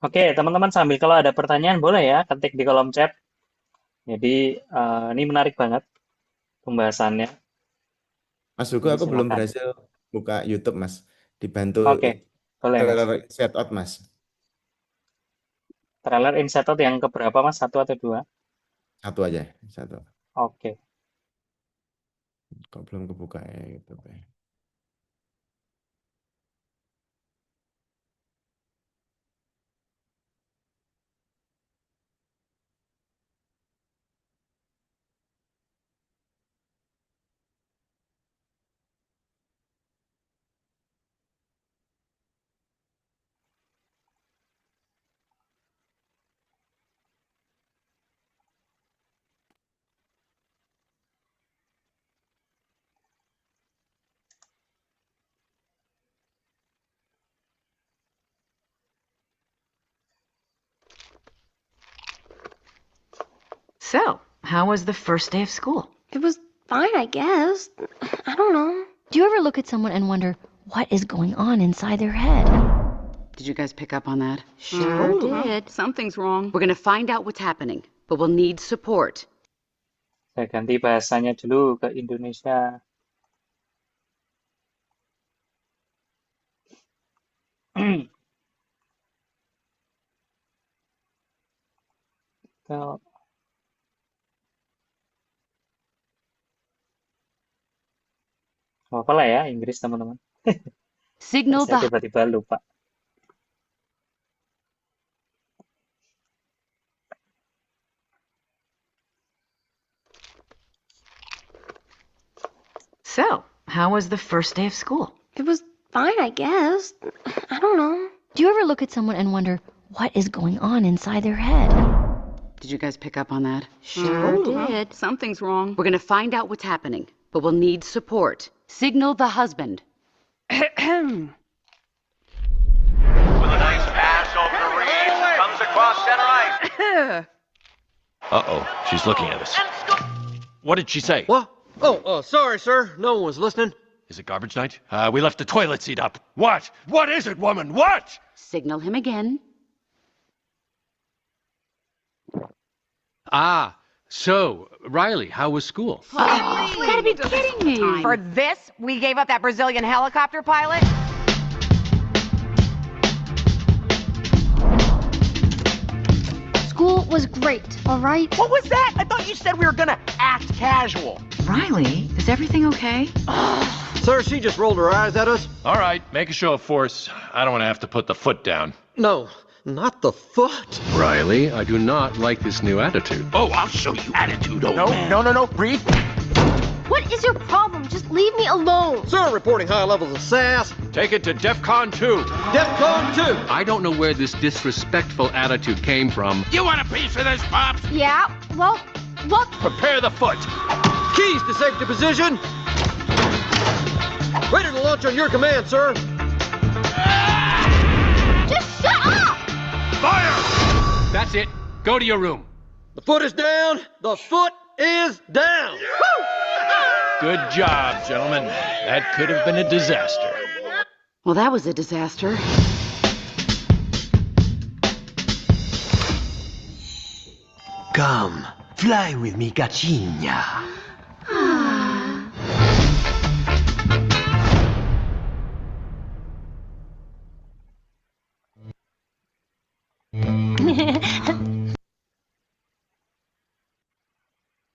Oke, teman-teman sambil kalau ada pertanyaan boleh ya ketik di kolom chat. Jadi ini menarik banget pembahasannya. Mas Hugo, Jadi aku belum silakan. berhasil buka YouTube Mas, dibantu Oke, boleh Mas. trailer set out Mas, Trailer Inside Out yang keberapa Mas? Satu atau dua? satu aja, satu. Oke. Kok belum kebuka ya YouTube ya. So, how was the first day of school? It was fine, I guess. I don't know. Do you ever look at someone and wonder what is going on inside their head? Did you guys pick up on that? Sure did. Something's wrong. We're gonna find out what's happening, but we'll need support. Saya ganti bahasanya dulu ke Indonesia. Kalau apa lah ya Inggris teman-teman. Signal Saya the tiba-tiba lupa. So, how was the first day of school? It was fine, I guess. I don't know. Do you ever look at someone and wonder what is going on inside their head? Did you guys pick up on that? Sure did. Something's wrong. We're gonna find out what's happening, but we'll need support. Signal the husband. With a nice pass over to Reeves, comes across center ice. Uh-oh, she's looking at us. What did she say? What? Oh, sorry, sir. No one was listening. Is it garbage night? We left the toilet seat up. What? What is it, woman? What? Signal him again. Ah, so, Riley, how was school? You gotta be kidding me. For this, we gave up that Brazilian helicopter pilot? School was great, all right? What was that? I thought you said we were gonna act casual. Riley, is everything okay? Sir, she just rolled her eyes at us. All right, make a show of force. I don't want to have to put the foot down. No, not the foot. Riley, I do not like this new attitude. Oh, I'll show you attitude, old man. No. Breathe. What is your problem? Just leave me alone. Sir, reporting high levels of sass. Take it to DEFCON 2. DEFCON 2. I don't know where this disrespectful attitude came from. You want a piece of this, Pops? Yeah, well, look. Prepare the foot. Keys to safety position. Ready to launch on your command, sir. Just shut up! Fire! That's it. Go to your room. The foot is down. The foot is down. Good job, gentlemen. That could have been a disaster. Well, that was a disaster. Come, fly with me, cachinha.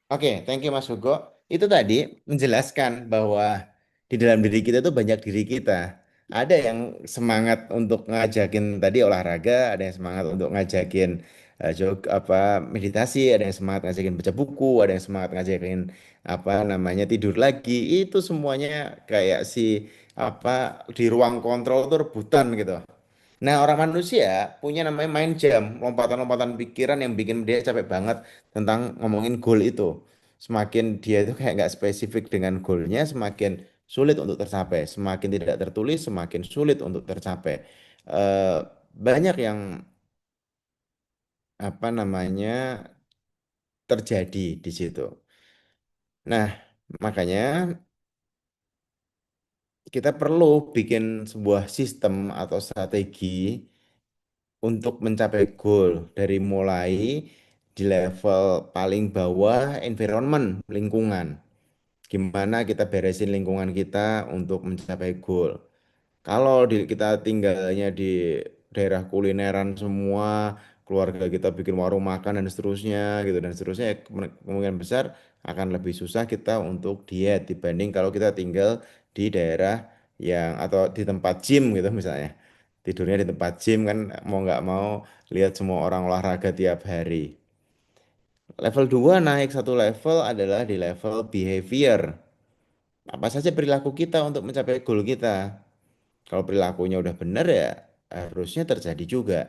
Oke, thank you Mas Hugo. Itu tadi menjelaskan bahwa di dalam diri kita itu banyak diri kita. Ada yang semangat untuk ngajakin tadi olahraga, ada yang semangat untuk ngajakin meditasi, ada yang semangat ngajakin baca buku, ada yang semangat ngajakin tidur lagi. Itu semuanya kayak di ruang kontrol tuh rebutan gitu. Nah, orang manusia punya namanya mind jam, lompatan-lompatan pikiran yang bikin dia capek banget tentang ngomongin goal itu. Semakin dia itu kayak nggak spesifik dengan goalnya, semakin sulit untuk tercapai. Semakin tidak tertulis, semakin sulit untuk tercapai. Banyak yang terjadi di situ. Nah, makanya kita perlu bikin sebuah sistem atau strategi untuk mencapai goal dari mulai di level paling bawah environment, lingkungan. Gimana kita beresin lingkungan kita untuk mencapai goal. Kalau kita tinggalnya di daerah kulineran semua, keluarga kita bikin warung makan dan seterusnya gitu dan seterusnya, kemungkinan besar akan lebih susah kita untuk diet dibanding kalau kita tinggal di daerah atau di tempat gym gitu misalnya. Tidurnya di tempat gym kan mau nggak mau lihat semua orang olahraga tiap hari. Level 2 naik satu level adalah di level behavior. Apa saja perilaku kita untuk mencapai goal kita. Kalau perilakunya udah benar ya harusnya terjadi juga.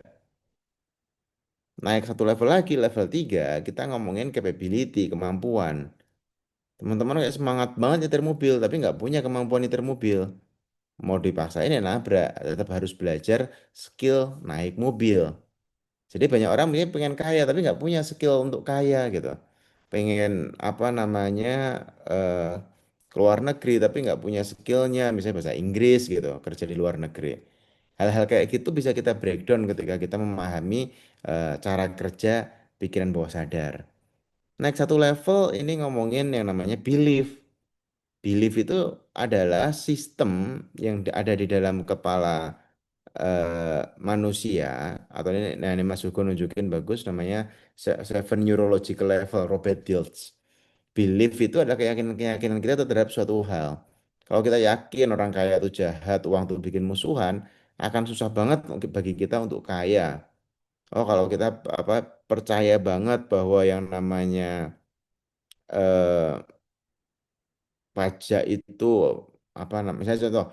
Naik satu level lagi, level 3, kita ngomongin capability, kemampuan. Teman-teman kayak semangat banget nyetir mobil, tapi nggak punya kemampuan nyetir mobil. Mau dipaksain ya nabrak, tetap harus belajar skill naik mobil. Jadi banyak orang pengen kaya, tapi nggak punya skill untuk kaya gitu. Pengen keluar negeri, tapi nggak punya skillnya, misalnya bahasa Inggris gitu, kerja di luar negeri. Hal-hal kayak gitu bisa kita breakdown ketika kita memahami cara kerja pikiran bawah sadar. Next satu level ini ngomongin yang namanya belief. Belief itu adalah sistem yang ada di dalam kepala manusia, atau ini Mas Hugo nunjukin bagus namanya 7 neurological level Robert Dilts. Belief itu adalah keyakinan kita terhadap suatu hal. Kalau kita yakin orang kaya itu jahat, uang itu bikin musuhan, akan susah banget bagi kita untuk kaya. Oh, kalau kita percaya banget bahwa yang namanya pajak itu misalnya contoh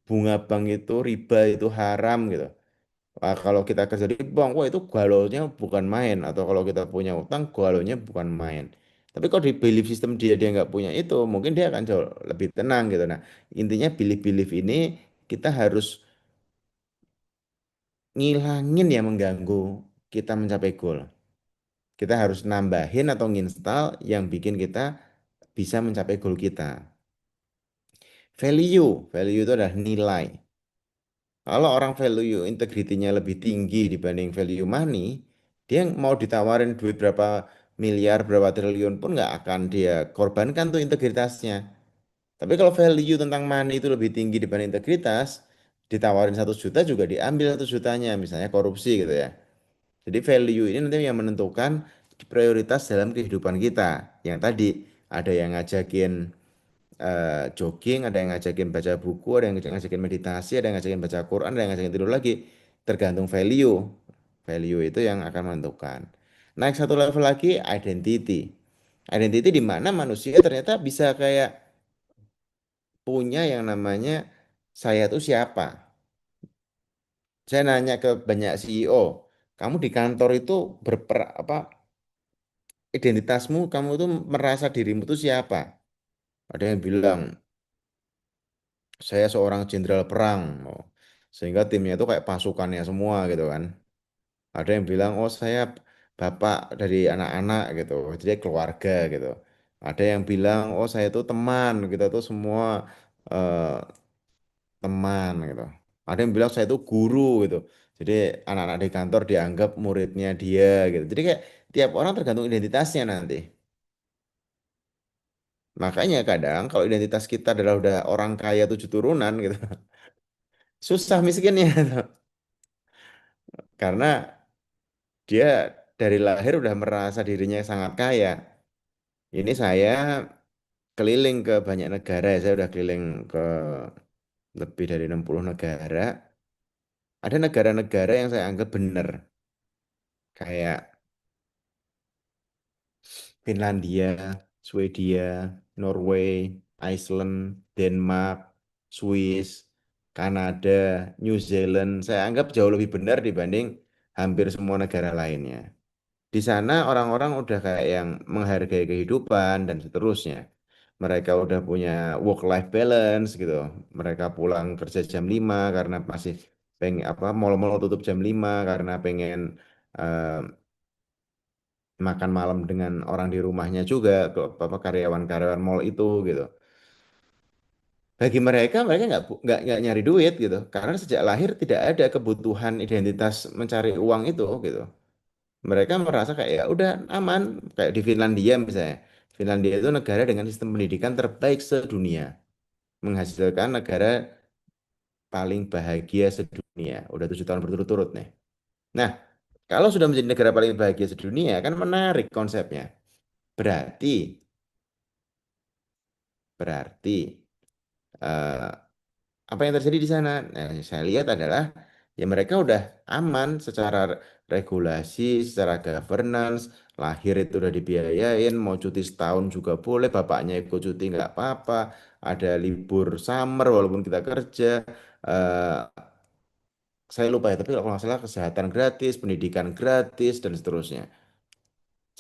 bunga bank itu riba itu haram gitu. Kalau kita kerja di bank, wah itu galonya bukan main. Atau kalau kita punya utang, galonya bukan main. Tapi kalau di belief system dia nggak punya itu, mungkin dia akan jauh lebih tenang gitu. Nah, intinya belief ini kita harus ngilangin yang mengganggu kita mencapai goal. Kita harus nambahin atau nginstal yang bikin kita bisa mencapai goal kita. Value itu adalah nilai. Kalau orang value integritinya lebih tinggi dibanding value money, dia mau ditawarin duit berapa miliar, berapa triliun pun nggak akan dia korbankan tuh integritasnya. Tapi kalau value tentang money itu lebih tinggi dibanding integritas, ditawarin 1 juta juga diambil 1 jutanya, misalnya korupsi gitu ya. Jadi value ini nanti yang menentukan prioritas dalam kehidupan kita. Yang tadi ada yang ngajakin jogging, ada yang ngajakin baca buku, ada yang ngajakin meditasi, ada yang ngajakin baca Quran, ada yang ngajakin tidur lagi. Tergantung value. Value itu yang akan menentukan. Naik satu level lagi, identity. Identity di mana manusia ternyata bisa kayak punya yang namanya saya tuh siapa. Saya nanya ke banyak CEO, kamu di kantor itu apa identitasmu, kamu tuh merasa dirimu tuh siapa? Ada yang bilang saya seorang jenderal perang, oh. Sehingga timnya itu kayak pasukannya semua gitu kan. Ada yang bilang, oh saya bapak dari anak-anak gitu, jadi keluarga gitu. Ada yang bilang, oh saya itu teman, kita tuh semua eh, teman gitu. Ada yang bilang saya itu guru gitu. Jadi anak-anak di kantor dianggap muridnya dia gitu. Jadi kayak tiap orang tergantung identitasnya nanti. Makanya kadang kalau identitas kita adalah udah orang kaya 7 turunan gitu, susah miskinnya. Karena dia dari lahir udah merasa dirinya sangat kaya. Ini saya keliling ke banyak negara, ya. Saya udah keliling ke lebih dari 60 negara. Ada negara-negara yang saya anggap benar. Kayak Finlandia, Swedia, Norway, Iceland, Denmark, Swiss, Kanada, New Zealand. Saya anggap jauh lebih benar dibanding hampir semua negara lainnya. Di sana orang-orang udah kayak yang menghargai kehidupan dan seterusnya. Mereka udah punya work-life balance gitu. Mereka pulang kerja jam 5 karena masih pengen apa mall-mall tutup jam 5 karena pengen eh, makan malam dengan orang di rumahnya juga ke apa karyawan-karyawan mall itu gitu. Bagi mereka mereka nggak nyari duit gitu karena sejak lahir tidak ada kebutuhan identitas mencari uang itu gitu. Mereka merasa kayak ya udah aman kayak di Finlandia misalnya. Finlandia itu negara dengan sistem pendidikan terbaik sedunia, menghasilkan negara paling bahagia sedunia. Udah 7 tahun berturut-turut nih. Nah, kalau sudah menjadi negara paling bahagia sedunia kan menarik konsepnya. Berarti berarti eh, apa yang terjadi di sana? Nah, saya lihat adalah ya mereka udah aman secara regulasi, secara governance, lahir itu udah dibiayain, mau cuti setahun juga boleh, bapaknya ikut cuti nggak apa-apa, ada libur summer walaupun kita kerja, eh, saya lupa ya, tapi kalau nggak salah kesehatan gratis, pendidikan gratis, dan seterusnya.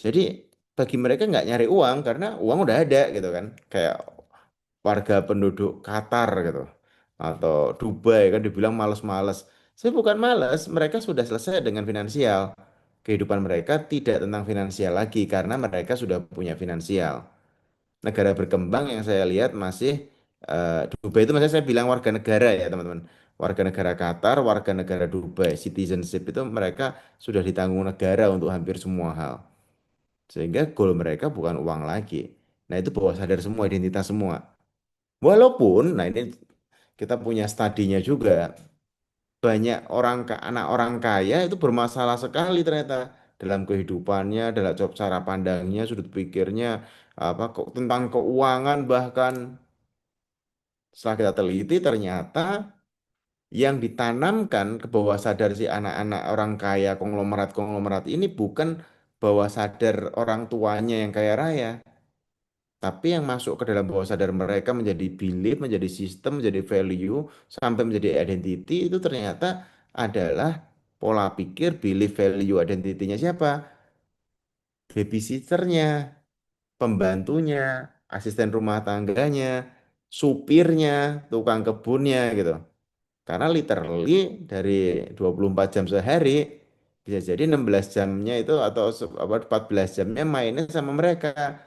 Jadi bagi mereka nggak nyari uang karena uang udah ada gitu kan, kayak warga penduduk Qatar gitu atau Dubai kan dibilang males-males. Saya bukan males, mereka sudah selesai dengan finansial. Kehidupan mereka tidak tentang finansial lagi karena mereka sudah punya finansial. Negara berkembang yang saya lihat masih Dubai itu masih saya bilang warga negara ya teman-teman. Warga negara Qatar, warga negara Dubai, citizenship itu mereka sudah ditanggung negara untuk hampir semua hal. Sehingga goal mereka bukan uang lagi. Nah itu bawah sadar semua, identitas semua. Walaupun, nah ini kita punya studinya juga, banyak anak orang kaya itu bermasalah sekali ternyata dalam kehidupannya, dalam cara pandangnya, sudut pikirnya, apa kok tentang keuangan bahkan setelah kita teliti ternyata yang ditanamkan ke bawah sadar si anak-anak orang kaya konglomerat-konglomerat ini bukan bawah sadar orang tuanya yang kaya raya. Tapi yang masuk ke dalam bawah sadar mereka menjadi belief, menjadi sistem, menjadi value, sampai menjadi identity itu ternyata adalah pola pikir, belief, value, identitinya siapa? Babysitternya, pembantunya, asisten rumah tangganya, supirnya, tukang kebunnya gitu. Karena literally dari 24 jam sehari bisa jadi 16 jamnya itu atau 14 jamnya mainnya sama mereka.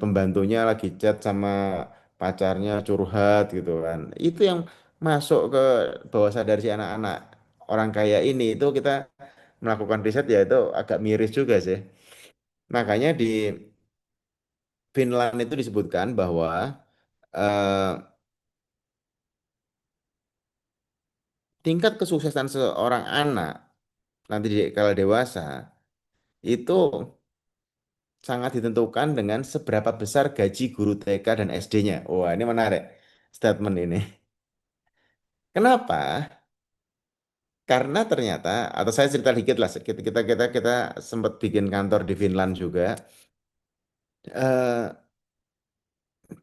Pembantunya lagi chat sama pacarnya curhat gitu kan. Itu yang masuk ke bawah sadar si anak-anak orang kaya ini itu kita melakukan riset ya itu agak miris juga sih. Makanya di Finland itu disebutkan bahwa eh, tingkat kesuksesan seorang anak nanti kalau dewasa itu sangat ditentukan dengan seberapa besar gaji guru TK dan SD-nya. Wah, ini menarik statement ini. Kenapa? Karena ternyata, atau saya cerita dikit lah, kita sempat bikin kantor di Finland juga. Eh,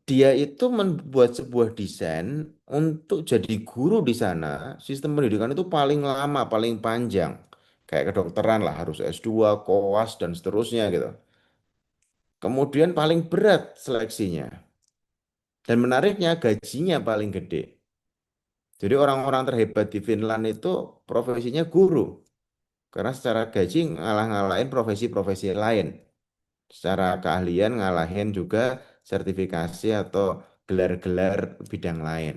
dia itu membuat sebuah desain untuk jadi guru di sana. Sistem pendidikan itu paling lama, paling panjang. Kayak kedokteran lah, harus S2, koas, dan seterusnya gitu. Kemudian paling berat seleksinya. Dan menariknya gajinya paling gede. Jadi orang-orang terhebat di Finland itu profesinya guru. Karena secara gaji ngalah-ngalahin profesi-profesi lain. Secara keahlian ngalahin juga sertifikasi atau gelar-gelar bidang lain.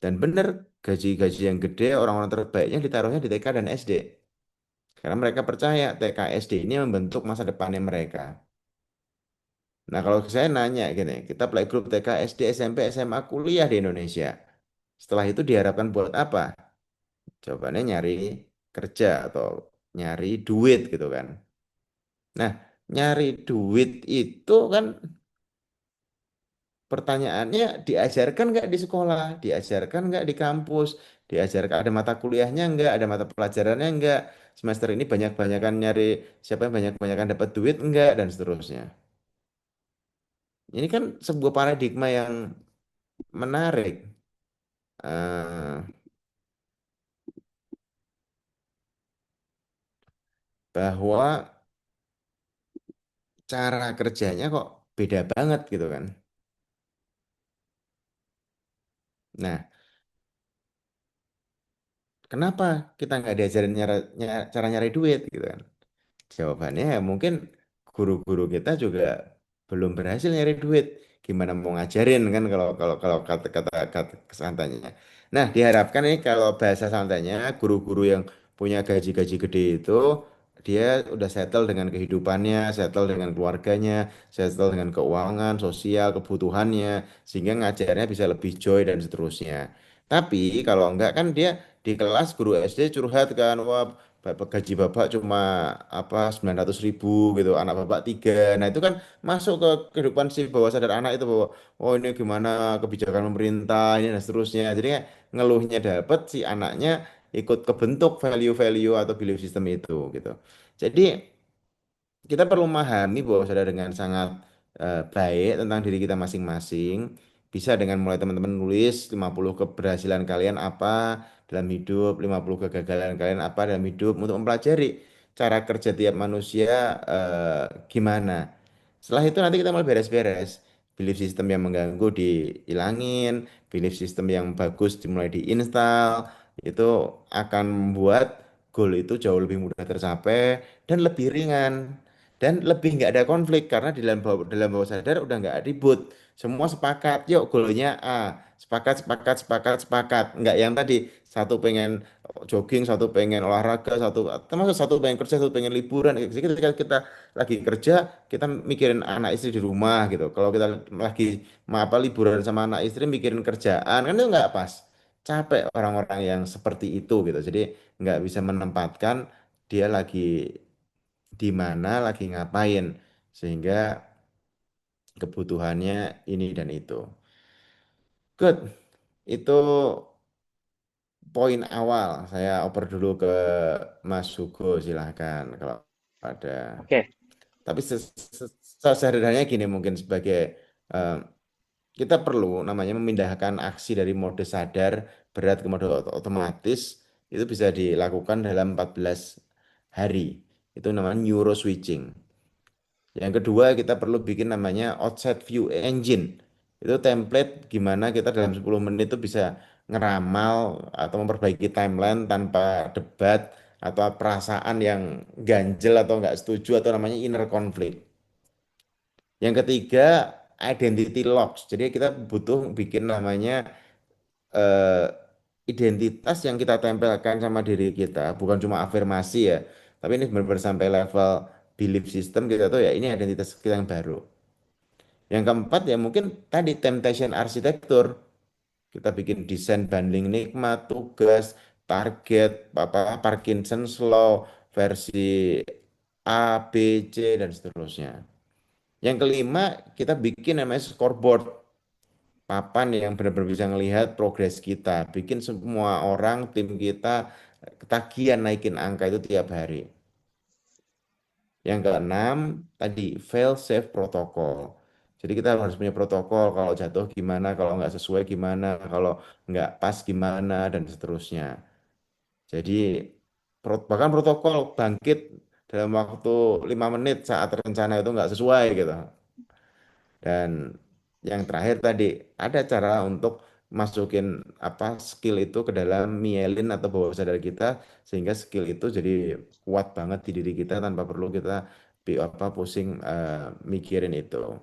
Dan benar gaji-gaji yang gede orang-orang terbaiknya ditaruhnya di TK dan SD. Karena mereka percaya TK SD ini membentuk masa depannya mereka. Nah kalau saya nanya gini, kita playgroup TK SD SMP SMA kuliah di Indonesia. Setelah itu diharapkan buat apa? Jawabannya nyari kerja atau nyari duit gitu kan. Nah nyari duit itu kan pertanyaannya diajarkan nggak di sekolah, diajarkan nggak di kampus, diajarkan ada mata kuliahnya nggak, ada mata pelajarannya nggak, semester ini banyak-banyakan nyari siapa yang banyak-banyakan dapat duit nggak, dan seterusnya. Ini kan sebuah paradigma yang menarik. eh, Bahwa cara kerjanya kok beda banget gitu kan. Nah, kenapa kita nggak diajarin cara nyari duit gitu kan? Jawabannya ya mungkin guru-guru kita juga belum berhasil nyari duit. Gimana mau ngajarin kan kalau kalau kalau kata santainya. Nah, diharapkan ini kalau bahasa santainya guru-guru yang punya gaji-gaji gede itu dia udah settle dengan kehidupannya, settle dengan keluarganya, settle dengan keuangan, sosial, kebutuhannya, sehingga ngajarnya bisa lebih joy dan seterusnya. Tapi kalau enggak kan dia di kelas guru SD curhat kan, wah gaji bapak cuma apa 900.000 gitu, anak bapak tiga. Nah itu kan masuk ke kehidupan si bawah sadar anak itu bahwa oh ini gimana kebijakan pemerintah ini dan seterusnya. Jadi kayak ngeluhnya dapet si anaknya ikut kebentuk value-value atau belief system itu gitu. Jadi kita perlu memahami bahwa sadar dengan sangat baik tentang diri kita masing-masing. Bisa dengan mulai teman-teman nulis 50 keberhasilan kalian apa dalam hidup, 50 kegagalan kalian apa dalam hidup untuk mempelajari cara kerja tiap manusia gimana. Setelah itu nanti kita mulai beres-beres. Belief system yang mengganggu dihilangin, belief system yang bagus dimulai diinstal, itu akan membuat goal itu jauh lebih mudah tercapai dan lebih ringan dan lebih nggak ada konflik karena di dalam bawah sadar udah nggak ribut, semua sepakat yuk goalnya A, sepakat sepakat sepakat sepakat, nggak yang tadi satu pengen jogging, satu pengen olahraga, satu termasuk satu pengen kerja, satu pengen liburan. Jadi ketika kita lagi kerja kita mikirin anak istri di rumah gitu, kalau kita lagi apa liburan sama anak istri mikirin kerjaan kan itu nggak pas, capek orang-orang yang seperti itu gitu. Jadi nggak bisa menempatkan dia lagi di mana lagi ngapain sehingga kebutuhannya ini dan itu. Good. Itu poin awal. Saya oper dulu ke Mas Hugo silahkan kalau ada. Oke. Tapi sesederhananya gini mungkin sebagai eh, kita perlu namanya memindahkan aksi dari mode sadar berat ke mode otomatis itu bisa dilakukan dalam 14 hari. Itu namanya neuro switching. Yang kedua, kita perlu bikin namanya outside view engine. Itu template gimana kita dalam 10 menit itu bisa ngeramal atau memperbaiki timeline tanpa debat atau perasaan yang ganjel atau nggak setuju atau namanya inner conflict. Yang ketiga, identity locks. Jadi kita butuh bikin namanya eh, identitas yang kita tempelkan sama diri kita, bukan cuma afirmasi ya, tapi ini benar-benar sampai level belief system kita tuh ya ini identitas kita yang baru. Yang keempat ya mungkin tadi temptation arsitektur. Kita bikin desain bundling nikmat, tugas, target, apa Parkinson's Law, versi A, B, C dan seterusnya. Yang kelima, kita bikin namanya scoreboard, papan yang benar-benar bisa melihat progres kita. Bikin semua orang, tim kita, ketagihan naikin angka itu tiap hari. Yang keenam tadi fail safe protokol. Jadi kita harus punya protokol kalau jatuh gimana, kalau nggak sesuai gimana, kalau nggak pas gimana dan seterusnya. Jadi bahkan protokol bangkit dalam waktu 5 menit saat rencana itu nggak sesuai gitu. Dan yang terakhir tadi ada cara untuk masukin apa skill itu ke dalam mielin atau bawah sadar kita sehingga skill itu jadi kuat banget di diri kita tanpa perlu kita pusing mikirin itu.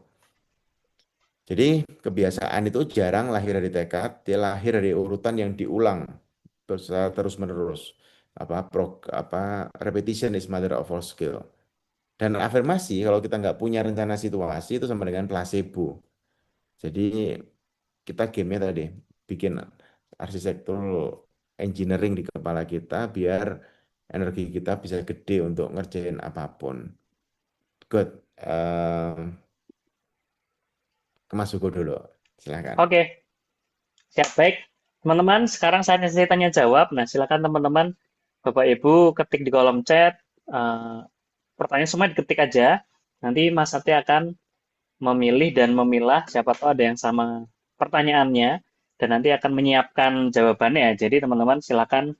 Jadi kebiasaan itu jarang lahir dari tekad, dia lahir dari urutan yang diulang terus menerus. Repetition is mother of all skill. Dan afirmasi kalau kita nggak punya rencana situasi itu sama dengan placebo. Jadi kita gamenya tadi bikin arsitektur engineering di kepala kita biar energi kita bisa gede untuk ngerjain apapun. Good. Ke Mas Hugo dulu, silakan. Oke, siap baik. Teman-teman, sekarang saatnya saya tanya jawab. Nah, silakan teman-teman, Bapak Ibu ketik di kolom chat. Pertanyaan semua diketik aja. Nanti Mas Satya akan memilih dan memilah siapa tahu ada yang sama pertanyaannya dan nanti akan menyiapkan jawabannya. Jadi teman-teman silakan,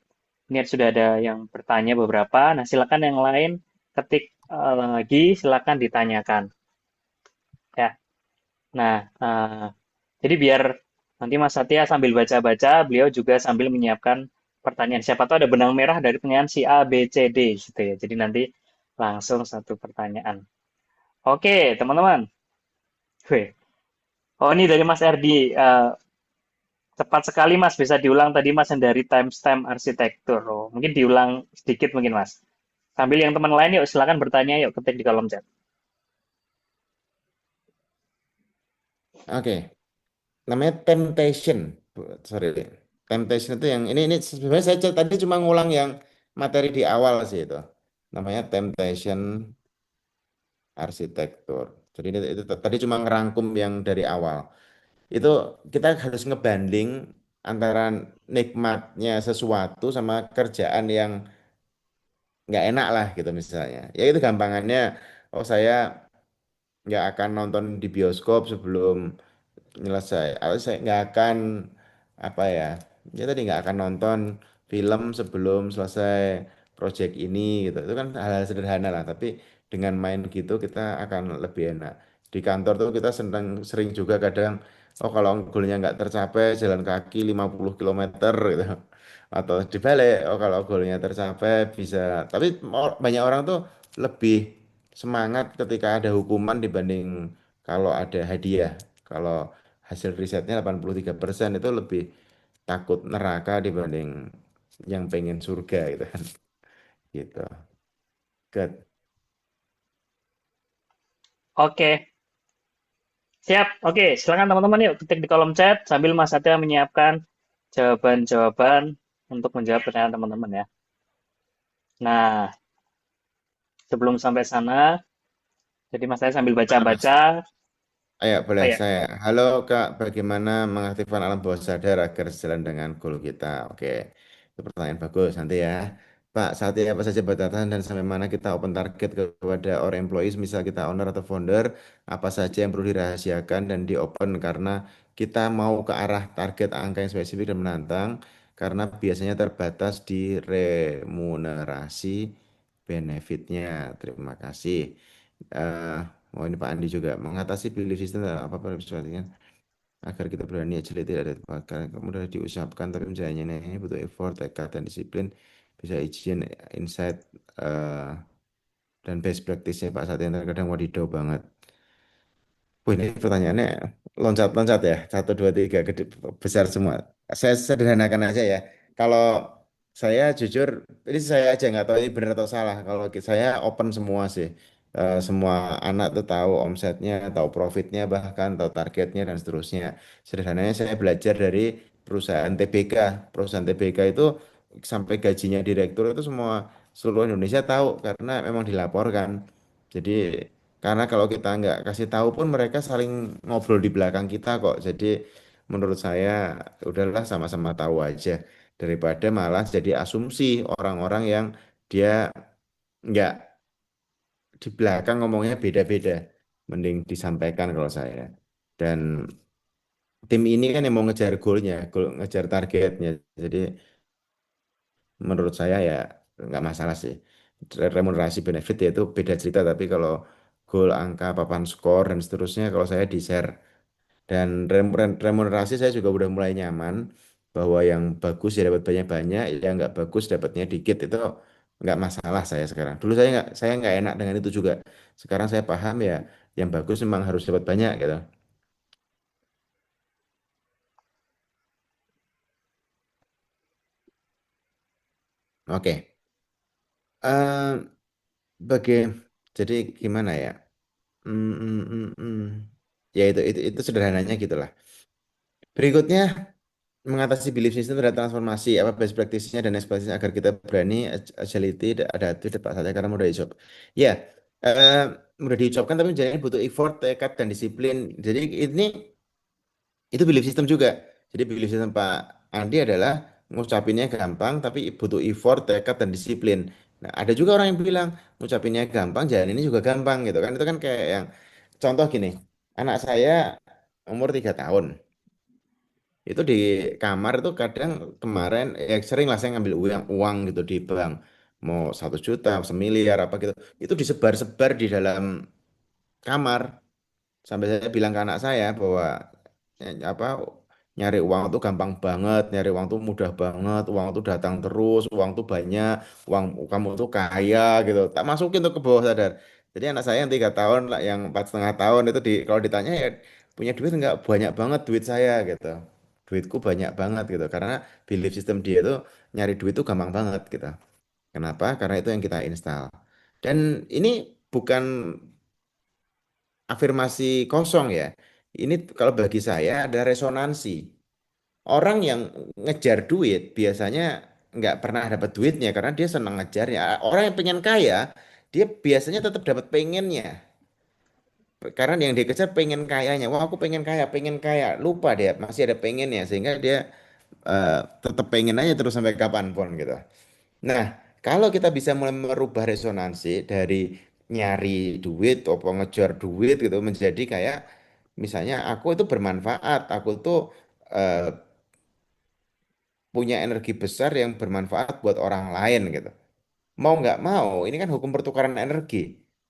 ini sudah ada yang bertanya beberapa. Nah, silakan yang lain ketik lagi, silakan ditanyakan. Ya. Nah, jadi biar nanti Mas Satya sambil baca-baca, beliau juga sambil menyiapkan pertanyaan. Siapa tahu ada benang merah dari pertanyaan si A, B, C, D gitu ya. Jadi nanti langsung satu pertanyaan. Oke, teman-teman. Oh, ini dari Mas Erdi. Cepat sekali Mas, bisa diulang tadi Mas yang dari timestamp arsitektur. Oh, mungkin diulang sedikit mungkin Mas. Sambil yang teman lain yuk silakan bertanya yuk ketik di kolom chat. Oke. Namanya temptation. Sorry. Temptation itu yang ini sebenarnya saya tadi cuma ngulang yang materi di awal sih itu. Namanya temptation arsitektur. Jadi itu tadi cuma ngerangkum yang dari awal. Itu kita harus ngebanding antara nikmatnya sesuatu sama kerjaan yang nggak enak lah gitu misalnya. Ya itu gampangannya, oh saya nggak akan nonton di bioskop sebelum nyelesai. Atau saya nggak akan apa ya, ya tadi nggak akan nonton film sebelum selesai project ini gitu. Itu kan hal-hal sederhana lah, tapi dengan main gitu kita akan lebih enak. Di kantor tuh kita sering juga kadang, oh kalau goalnya nggak tercapai jalan kaki 50 kilometer gitu. Atau dibalik, oh kalau goalnya tercapai bisa. Tapi banyak orang tuh lebih semangat ketika ada hukuman dibanding kalau ada hadiah. Kalau hasil risetnya 83% itu lebih takut neraka dibanding yang pengen surga gitu kan. Gitu. Good. Oke. Siap. Oke, silakan teman-teman yuk ketik di kolom chat sambil Mas Satya menyiapkan jawaban-jawaban untuk menjawab pertanyaan teman-teman ya. Nah, sebelum sampai sana, jadi Mas Satya sambil baca-baca. Ayo, boleh Ayo. saya. Halo Kak, bagaimana mengaktifkan alam bawah sadar agar sejalan dengan goal kita? Oke, itu pertanyaan bagus nanti ya. Pak, saat ini apa saja batasan dan sampai mana kita open target kepada orang employees, misal kita owner atau founder, apa saja yang perlu dirahasiakan dan di open karena kita mau ke arah target angka yang spesifik dan menantang, karena biasanya terbatas di remunerasi benefitnya. Terima kasih. Eh, Oh ini Pak Andi juga mengatasi belief system apa sebagainya agar kita berani aja tidak ada bakal kemudian diucapkan tapi misalnya ini butuh effort, tekad dan disiplin bisa izin insight dan best practice-nya Pak saat ini kadang wadidaw banget. Wah, ini pertanyaannya loncat-loncat ya, satu, dua, tiga, gede, besar semua. Saya sederhanakan aja ya. Kalau saya jujur, ini saya aja nggak tahu ini benar atau salah. Kalau saya open semua sih. Semua anak tuh tahu omsetnya, tahu profitnya, bahkan tahu targetnya dan seterusnya. Sederhananya saya belajar dari perusahaan TBK. Perusahaan TBK itu sampai gajinya direktur itu semua seluruh Indonesia tahu karena memang dilaporkan. Jadi karena kalau kita nggak kasih tahu pun mereka saling ngobrol di belakang kita kok. Jadi menurut saya udahlah sama-sama tahu aja daripada malah jadi asumsi orang-orang yang dia nggak di belakang ngomongnya beda-beda. Mending disampaikan kalau saya. Dan tim ini kan yang mau ngejar goalnya, ngejar targetnya. Jadi menurut saya ya nggak masalah sih. Remunerasi benefit ya itu beda cerita. Tapi kalau goal, angka, papan skor dan seterusnya, kalau saya di share. Dan remunerasi saya juga udah mulai nyaman bahwa yang bagus ya dapat banyak-banyak, yang nggak bagus dapatnya dikit itu nggak masalah saya sekarang. Dulu saya nggak enak dengan itu juga. Sekarang saya paham ya yang bagus memang harus dapat banyak gitu. Oke. Eh bagi jadi gimana ya? Hmm, hmm, hmm, hmm. Ya itu sederhananya gitulah. Berikutnya mengatasi belief system terhadap transformasi apa best practice-nya dan ekspektasinya agar kita berani agility ada itu dapat saja karena mudah diucap. Ya, eh, mudah diucapkan tapi jadi butuh effort, tekad dan disiplin. Jadi ini itu belief system juga. Jadi belief system Pak Andi adalah ngucapinnya gampang tapi butuh effort, tekad dan disiplin. Nah, ada juga orang yang bilang ngucapinnya gampang, jalan ini juga gampang gitu kan. Itu kan kayak yang contoh gini. Anak saya umur 3 tahun. Itu di kamar itu kadang kemarin ya sering lah saya ngambil uang gitu di bank. Mau 1 juta, semiliar apa gitu. Itu disebar-sebar di dalam kamar. Sampai saya bilang ke anak saya bahwa apa nyari uang itu gampang banget, nyari uang itu mudah banget, uang itu datang terus, uang itu banyak, uang kamu itu kaya gitu. Tak masukin tuh ke bawah sadar. Jadi anak saya yang 3 tahun, lah, yang 4,5 tahun itu kalau ditanya ya punya duit nggak banyak banget duit saya gitu. Duitku banyak banget gitu. Karena belief system dia itu nyari duit itu gampang banget gitu. Kenapa? Karena itu yang kita install. Dan ini bukan afirmasi kosong ya. Ini kalau bagi saya ada resonansi. Orang yang ngejar duit biasanya nggak pernah dapat duitnya karena dia senang ngejarnya. Orang yang pengen kaya, dia biasanya tetap dapat pengennya. Karena yang dia kejar pengen kayanya. Wah, aku pengen kaya, pengen kaya. Lupa dia masih ada pengennya sehingga dia tetap pengen aja terus sampai kapanpun gitu. Nah, kalau kita bisa mulai merubah resonansi dari nyari duit atau ngejar duit gitu menjadi kayak misalnya aku itu bermanfaat, aku tuh eh, punya energi besar yang bermanfaat buat orang lain gitu. Mau nggak mau, ini kan hukum pertukaran energi.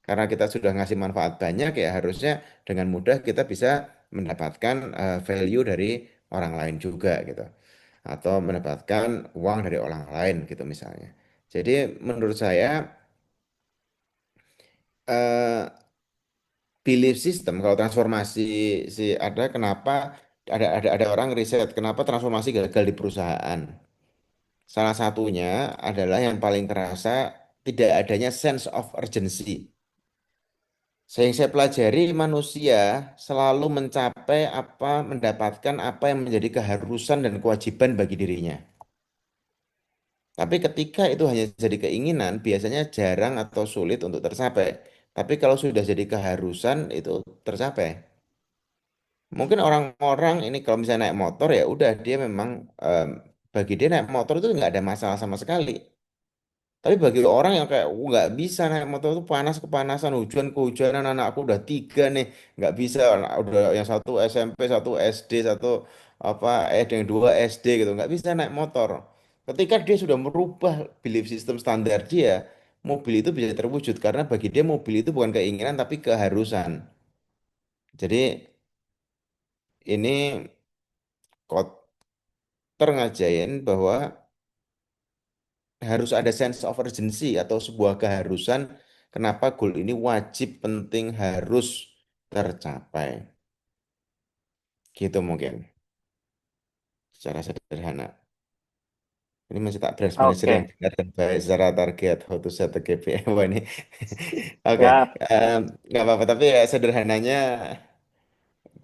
Karena kita sudah ngasih manfaat banyak ya harusnya dengan mudah kita bisa mendapatkan value dari orang lain juga gitu. Atau mendapatkan uang dari orang lain gitu misalnya. Jadi menurut saya eh, belief system kalau transformasi si ada kenapa ada orang riset kenapa transformasi gagal di perusahaan. Salah satunya adalah yang paling terasa tidak adanya sense of urgency. Yang saya pelajari manusia selalu mencapai apa mendapatkan apa yang menjadi keharusan dan kewajiban bagi dirinya. Tapi ketika itu hanya jadi keinginan, biasanya jarang atau sulit untuk tercapai. Tapi kalau sudah jadi keharusan, itu tercapai. Mungkin orang-orang ini kalau misalnya naik motor ya udah dia memang bagi dia naik motor itu nggak ada masalah sama sekali. Tapi bagi orang yang kayak nggak bisa naik motor itu panas kepanasan, hujan kehujanan, anakku udah 3 nih, nggak bisa, udah yang satu SMP, satu SD, satu apa yang 2 SD gitu, nggak bisa naik motor. Ketika dia sudah merubah belief system standar dia, mobil itu bisa terwujud karena bagi dia mobil itu bukan keinginan tapi keharusan. Jadi ini Kotter ngajain bahwa harus ada sense of urgency atau sebuah keharusan kenapa goal ini wajib penting harus tercapai gitu mungkin secara sederhana ini masih tak beres manajer yang Oke, benar dan baik secara target how to set the KPI. Wah, ini oke. siap. Nggak apa-apa tapi ya sederhananya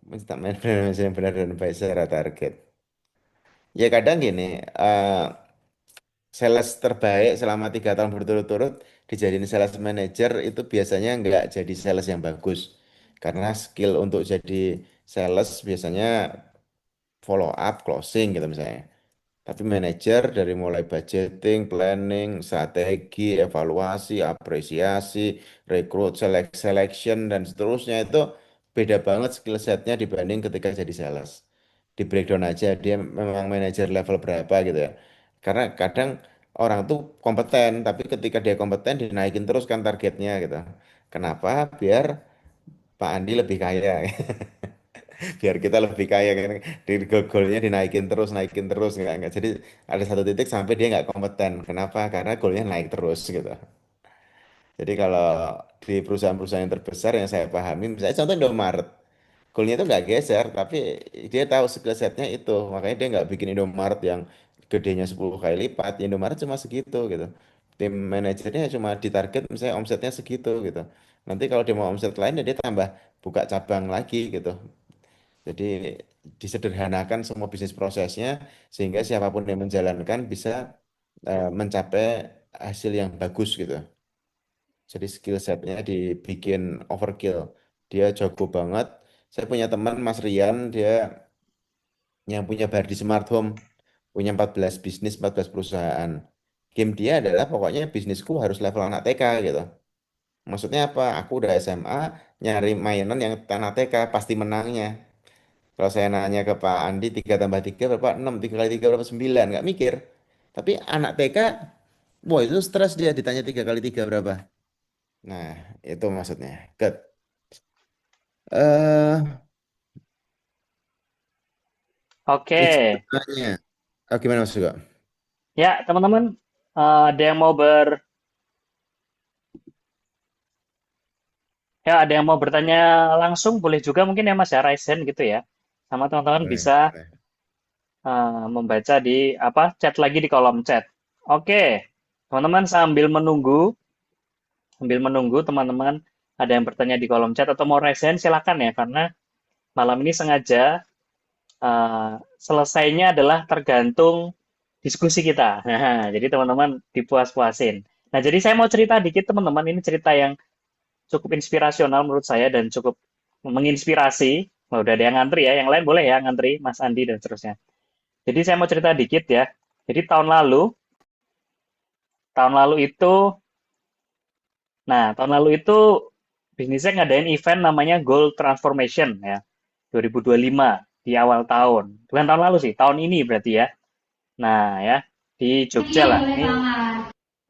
mesti tak manajer yang benar dan baik secara target ya kadang gini eh, sales terbaik selama 3 tahun berturut-turut dijadiin sales manager itu biasanya nggak jadi sales yang bagus karena skill untuk jadi sales biasanya follow up closing gitu misalnya Tapi manajer dari mulai budgeting, planning, strategi, evaluasi, apresiasi, rekrut, selection, dan seterusnya itu beda banget skill setnya dibanding ketika jadi sales. Di breakdown aja dia memang manajer level berapa gitu ya. Karena kadang orang tuh kompeten, tapi ketika dia kompeten dinaikin terus kan targetnya gitu. Kenapa? Biar Pak Andi lebih kaya. Biar kita lebih kaya kan di goalnya dinaikin terus nggak jadi ada satu titik sampai dia nggak kompeten kenapa karena goalnya naik terus gitu. Jadi kalau di perusahaan-perusahaan yang terbesar yang saya pahami misalnya contoh Indomaret goalnya itu nggak geser tapi dia tahu skill setnya itu makanya dia nggak bikin Indomaret yang gedenya 10 kali lipat. Indomaret cuma segitu gitu, tim manajernya cuma ditarget misalnya omsetnya segitu gitu. Nanti kalau dia mau omset lain ya dia tambah buka cabang lagi gitu. Jadi disederhanakan semua bisnis prosesnya sehingga siapapun yang menjalankan bisa mencapai hasil yang bagus gitu. Jadi skill setnya dibikin overkill. Dia jago banget. Saya punya teman Mas Rian, dia yang punya Bardi Smart Home, punya 14 bisnis, 14 perusahaan. Game dia adalah pokoknya bisnisku harus level anak TK gitu. Maksudnya apa? Aku udah SMA, nyari mainan yang anak TK, pasti menangnya. Kalau saya nanya ke Pak Andi 3 tambah 3 berapa? 6, 3 kali 3 berapa? 9, nggak mikir. Tapi anak TK, wah itu stres dia ditanya 3 kali 3 berapa. Nah, itu maksudnya. Good. Eh, Oke, itu sebenarnya. Oh, gimana Mas Suga? ya teman-teman, ada yang mau ada yang mau bertanya langsung, boleh juga mungkin ya Mas ya, raise hand gitu ya. Sama teman-teman Boleh, bisa boleh. membaca di chat lagi di kolom chat. Oke, teman-teman sambil menunggu teman-teman ada yang bertanya di kolom chat atau mau raise hand silakan ya karena malam ini sengaja selesainya adalah tergantung diskusi kita. Nah, jadi teman-teman dipuas-puasin. Nah, jadi saya mau cerita dikit teman-teman, ini cerita yang cukup inspirasional menurut saya dan cukup menginspirasi. Oh, udah ada yang ngantri ya, yang lain boleh ya ngantri, Mas Andi dan seterusnya. Jadi saya mau cerita dikit ya. Jadi tahun lalu itu bisnisnya ngadain event namanya Goal Transformation ya, 2025 di awal tahun. Bukan tahun lalu sih, tahun ini berarti ya. Nah ya, di Jogja lah. Ini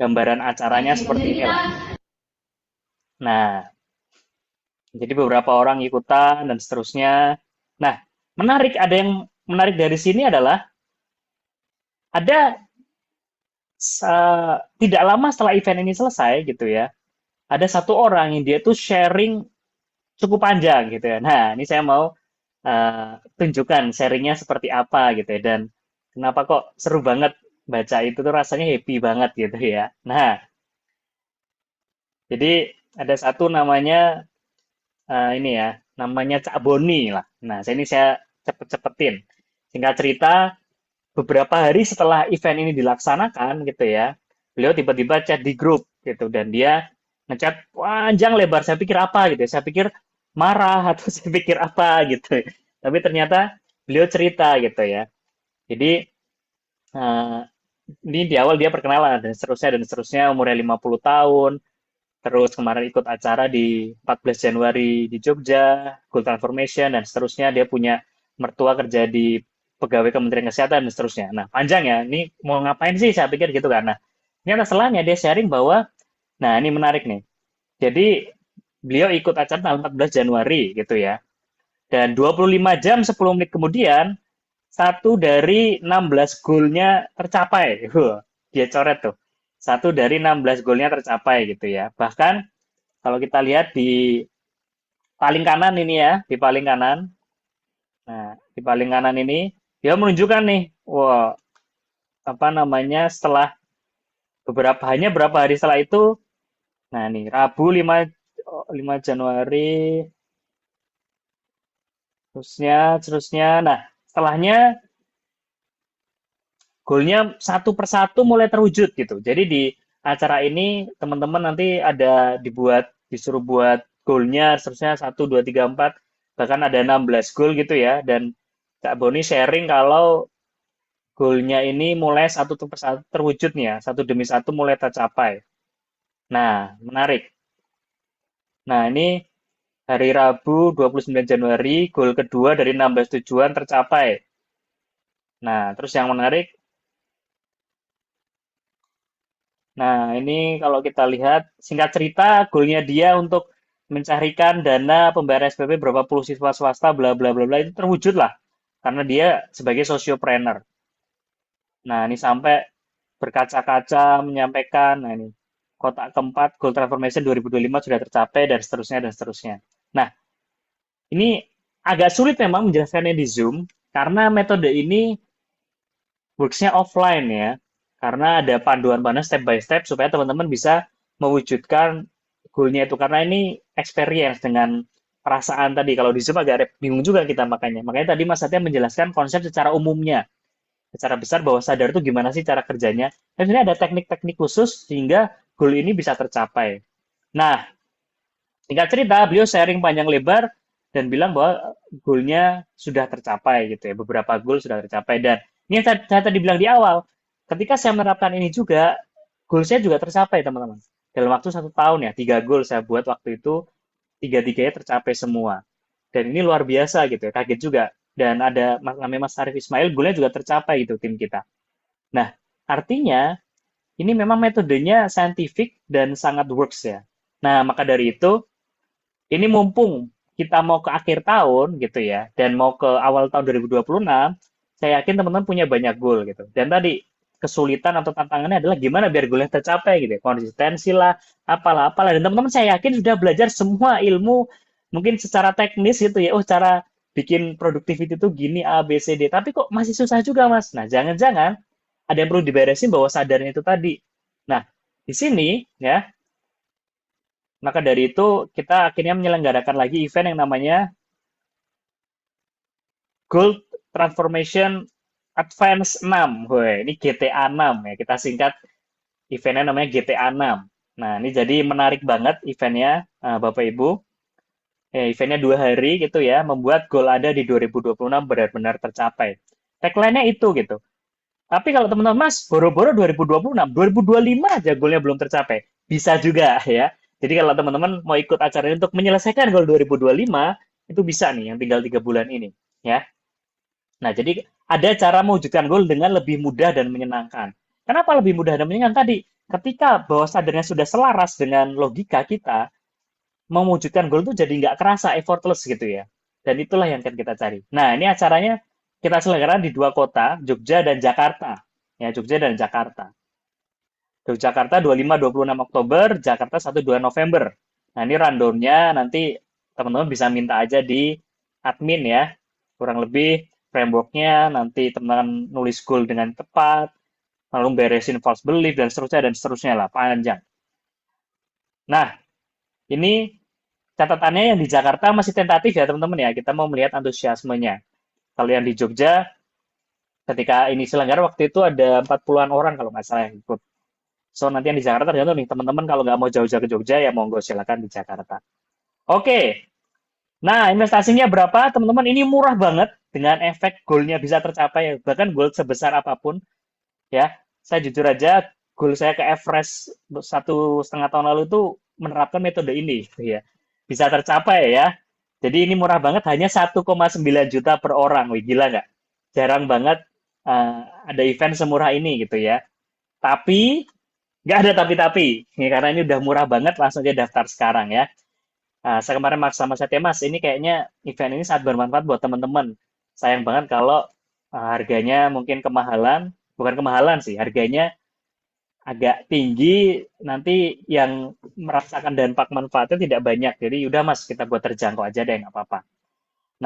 gambaran acaranya seperti ini lah. Nah, jadi beberapa orang ikutan dan seterusnya. Nah, ada yang menarik dari sini adalah ada tidak lama setelah event ini selesai gitu ya, ada satu orang yang dia tuh sharing cukup panjang gitu ya. Nah, ini saya mau tunjukkan sharingnya seperti apa gitu ya dan kenapa kok seru banget baca itu tuh rasanya happy banget gitu ya. Nah, jadi ada satu namanya ini ya, namanya Cak Boni lah. Nah, saya cepet-cepetin. Singkat cerita, beberapa hari setelah event ini dilaksanakan gitu ya, beliau tiba-tiba chat di grup gitu dan dia ngechat panjang lebar. Saya pikir apa gitu ya? Saya pikir marah atau saya pikir apa gitu. Tapi ternyata beliau cerita gitu ya. Jadi ini di awal dia perkenalan dan seterusnya umurnya 50 tahun. Terus kemarin ikut acara di 14 Januari di Jogja, Goal Transformation, dan seterusnya. Dia punya mertua kerja di pegawai Kementerian Kesehatan, dan seterusnya. Nah, panjang ya. Ini mau ngapain sih? Saya pikir gitu kan. Nah, ini ada setelahnya dia sharing bahwa, nah ini menarik nih. Jadi, beliau ikut acara tanggal 14 Januari gitu ya. Dan 25 jam 10 menit kemudian, satu dari 16 goalnya tercapai. Dia coret tuh. Satu dari 16 golnya tercapai gitu ya. Bahkan kalau kita lihat di paling kanan ini ya, di paling kanan. Nah, di paling kanan ini dia menunjukkan nih, wah, setelah berapa hari setelah itu. Nah, nih Rabu 5 Januari terusnya. Nah, setelahnya goalnya satu persatu mulai terwujud gitu. Jadi di acara ini teman-teman nanti disuruh buat goalnya, seterusnya 1, 2, 3, 4, bahkan ada 16 goal gitu ya. Dan Kak Boni sharing kalau goalnya ini mulai satu persatu terwujud nih ya, satu demi satu mulai tercapai. Nah, menarik. Nah, ini hari Rabu 29 Januari, goal kedua dari 16 tujuan tercapai. Nah, terus yang menarik, nah ini kalau kita lihat, singkat cerita, goalnya dia untuk mencarikan dana pembayar SPP berapa puluh siswa swasta, bla bla bla bla, itu terwujud lah. Karena dia sebagai sociopreneur. Nah, ini sampai berkaca-kaca menyampaikan, nah ini, kotak keempat, goal transformation 2025 sudah tercapai, dan seterusnya, dan seterusnya. Nah, ini agak sulit memang menjelaskannya di Zoom, karena metode ini works-nya offline ya. Karena ada panduan-panduan step by step supaya teman-teman bisa mewujudkan goal-nya itu. Karena ini experience dengan perasaan tadi. Kalau di Zoom agak bingung juga kita makanya. Makanya tadi Mas Satya menjelaskan konsep secara umumnya. Secara besar bahwa sadar itu gimana sih cara kerjanya. Dan ini ada teknik-teknik khusus sehingga goal ini bisa tercapai. Nah, singkat cerita, beliau sharing panjang lebar dan bilang bahwa goal-nya sudah tercapai gitu ya. Beberapa goal sudah tercapai. Dan ini yang saya tadi bilang di awal, ketika saya menerapkan ini juga, goal saya juga tercapai, teman-teman. Dalam waktu 1 tahun ya, 3 goal saya buat waktu itu, 3-tiganya tercapai semua. Dan ini luar biasa gitu ya, kaget juga. Dan ada namanya Mas Arif Ismail, goalnya juga tercapai gitu tim kita. Nah, artinya ini memang metodenya scientific dan sangat works ya. Nah, maka dari itu, ini mumpung kita mau ke akhir tahun gitu ya, dan mau ke awal tahun 2026, saya yakin teman-teman punya banyak goal gitu. Dan tadi kesulitan atau tantangannya adalah gimana biar goalnya tercapai gitu ya. Konsistensi lah, apalah. Dan teman-teman saya yakin sudah belajar semua ilmu mungkin secara teknis gitu ya. Oh, cara bikin productivity itu gini A, B, C, D. Tapi kok masih susah juga, Mas. Nah, jangan-jangan ada yang perlu diberesin bahwa sadarnya itu tadi. Nah, di sini ya, maka dari itu kita akhirnya menyelenggarakan lagi event yang namanya Goal Transformation Advance 6. Woi, ini GTA 6 ya. Kita singkat eventnya namanya GTA 6. Nah, ini jadi menarik banget eventnya, Bapak Ibu. Eventnya 2 hari gitu ya, membuat goal Anda di 2026 benar-benar tercapai. Tagline-nya itu gitu. Tapi kalau teman-teman Mas, boro-boro 2026, 2025 aja goalnya belum tercapai. Bisa juga ya. Jadi kalau teman-teman mau ikut acara ini untuk menyelesaikan goal 2025, itu bisa nih yang tinggal 3 bulan ini. Ya. Nah, jadi ada cara mewujudkan goal dengan lebih mudah dan menyenangkan. Kenapa lebih mudah dan menyenangkan? Tadi, ketika bawah sadarnya sudah selaras dengan logika kita, mewujudkan goal itu jadi nggak kerasa, effortless gitu ya. Dan itulah yang akan kita cari. Nah, ini acaranya kita selenggarakan di 2 kota, Jogja dan Jakarta. Ya, Jogja dan Jakarta. Jakarta 25-26 Oktober, Jakarta 1-2 November. Nah, ini rundown-nya nanti teman-teman bisa minta aja di admin ya. Kurang lebih framework-nya, nanti teman-teman nulis goal dengan tepat, lalu beresin false belief, dan seterusnya lah, panjang. Nah, ini catatannya yang di Jakarta masih tentatif ya teman-teman ya, kita mau melihat antusiasmenya. Kalau yang di Jogja, ketika ini selenggara waktu itu ada 40-an orang kalau nggak salah yang ikut. So, nanti yang di Jakarta tergantung nih, teman-teman kalau nggak mau jauh-jauh ke Jogja, ya monggo silakan di Jakarta. Oke, nah investasinya berapa? Teman-teman, ini murah banget dengan efek goalnya bisa tercapai, bahkan goal sebesar apapun. Ya, saya jujur aja, goal saya ke Everest 1,5 tahun lalu itu menerapkan metode ini, gitu ya. Bisa tercapai ya. Jadi ini murah banget, hanya 1,9 juta per orang. Wih, gila nggak? Jarang banget ada event semurah ini gitu ya. Tapi, nggak ada tapi-tapi. Ya, karena ini udah murah banget, langsung aja daftar sekarang ya. Saya kemarin sama Satya, Mas, ini kayaknya event ini sangat bermanfaat buat teman-teman. Sayang banget kalau harganya mungkin kemahalan. Bukan kemahalan sih, harganya agak tinggi, nanti yang merasakan dampak manfaatnya tidak banyak. Jadi udah Mas, kita buat terjangkau aja deh, nggak apa-apa.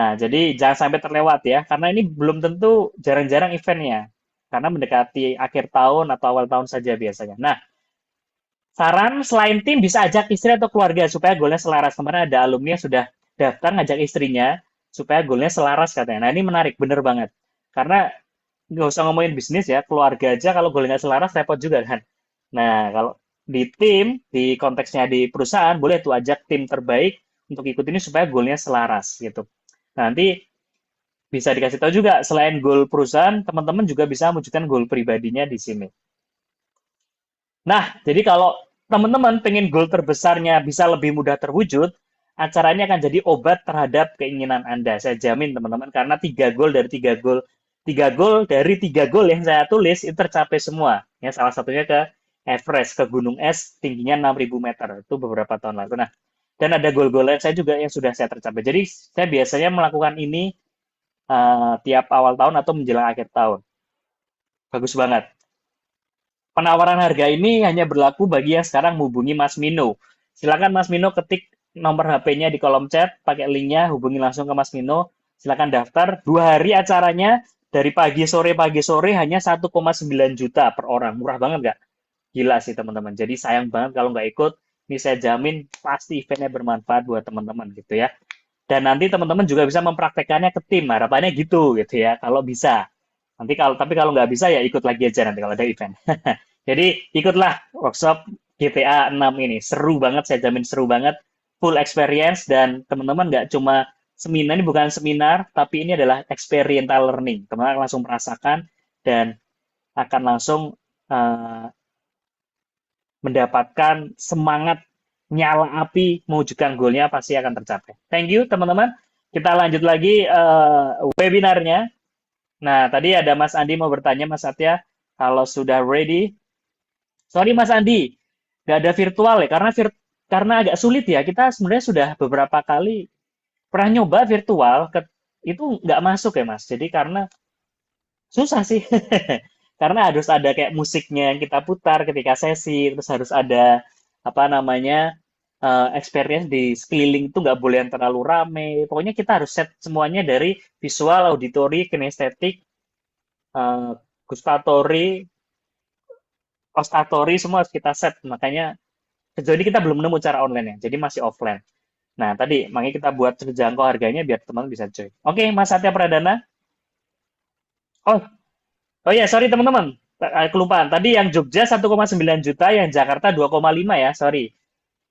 Nah, jadi jangan sampai terlewat ya, karena ini belum tentu jarang-jarang eventnya. Karena mendekati akhir tahun atau awal tahun saja biasanya. Nah, saran selain tim bisa ajak istri atau keluarga supaya goalnya selaras. Kemarin ada alumni yang sudah daftar ngajak istrinya supaya goalnya selaras katanya. Nah, ini menarik, bener banget. Karena nggak usah ngomongin bisnis ya, keluarga aja kalau goalnya nggak selaras repot juga kan. Nah, kalau di tim, di konteksnya di perusahaan, boleh tuh ajak tim terbaik untuk ikut ini supaya goalnya selaras gitu. Nah, nanti bisa dikasih tahu juga selain goal perusahaan, teman-teman juga bisa mewujudkan goal pribadinya di sini. Nah, jadi kalau teman-teman pengen goal terbesarnya bisa lebih mudah terwujud, acara ini akan jadi obat terhadap keinginan Anda. Saya jamin teman-teman, karena 3 gol yang saya tulis itu tercapai semua. Ya, salah satunya ke Everest, ke Gunung Es, tingginya 6.000 meter. Itu beberapa tahun lalu. Nah, dan ada gol-gol lain saya juga yang sudah saya tercapai. Jadi saya biasanya melakukan ini tiap awal tahun atau menjelang akhir tahun. Bagus banget. Penawaran harga ini hanya berlaku bagi yang sekarang menghubungi Mas Mino. Silakan Mas Mino ketik nomor HP-nya di kolom chat, pakai linknya, hubungi langsung ke Mas Mino. Silakan daftar. 2 hari acaranya, dari pagi sore hanya 1,9 juta per orang. Murah banget nggak? Gila sih teman-teman. Jadi sayang banget kalau nggak ikut. Ini saya jamin pasti eventnya bermanfaat buat teman-teman gitu ya. Dan nanti teman-teman juga bisa mempraktekannya ke tim. Harapannya gitu ya. Kalau bisa. Tapi kalau nggak bisa ya ikut lagi aja nanti kalau ada event. Jadi ikutlah workshop GTA 6 ini. Seru banget, saya jamin seru banget. Full experience dan teman-teman nggak cuma seminar, ini bukan seminar, tapi ini adalah experiential learning. Teman-teman langsung merasakan dan akan langsung mendapatkan semangat nyala api mewujudkan goalnya pasti akan tercapai. Thank you teman-teman. Kita lanjut lagi webinarnya. Nah, tadi ada Mas Andi mau bertanya, Mas Satya, kalau sudah ready. Sorry Mas Andi, nggak ada virtual ya, karena agak sulit ya. Kita sebenarnya sudah beberapa kali pernah nyoba virtual, itu nggak masuk ya Mas. Jadi karena susah sih, karena harus ada kayak musiknya yang kita putar ketika sesi, terus harus ada apa namanya experience di sekeliling itu nggak boleh yang terlalu rame. Pokoknya kita harus set semuanya dari visual, auditory, kinestetik, gustatory, olfactory, semua harus kita set. Makanya sejauh ini kita belum nemu cara online ya, jadi masih offline. Nah, tadi makanya kita buat terjangkau harganya biar teman-teman bisa join. Oke, Mas Satya Pradana. Oh, oh ya, sorry teman-teman. Kelupaan. Tadi yang Jogja 1,9 juta, yang Jakarta 2,5 ya, sorry.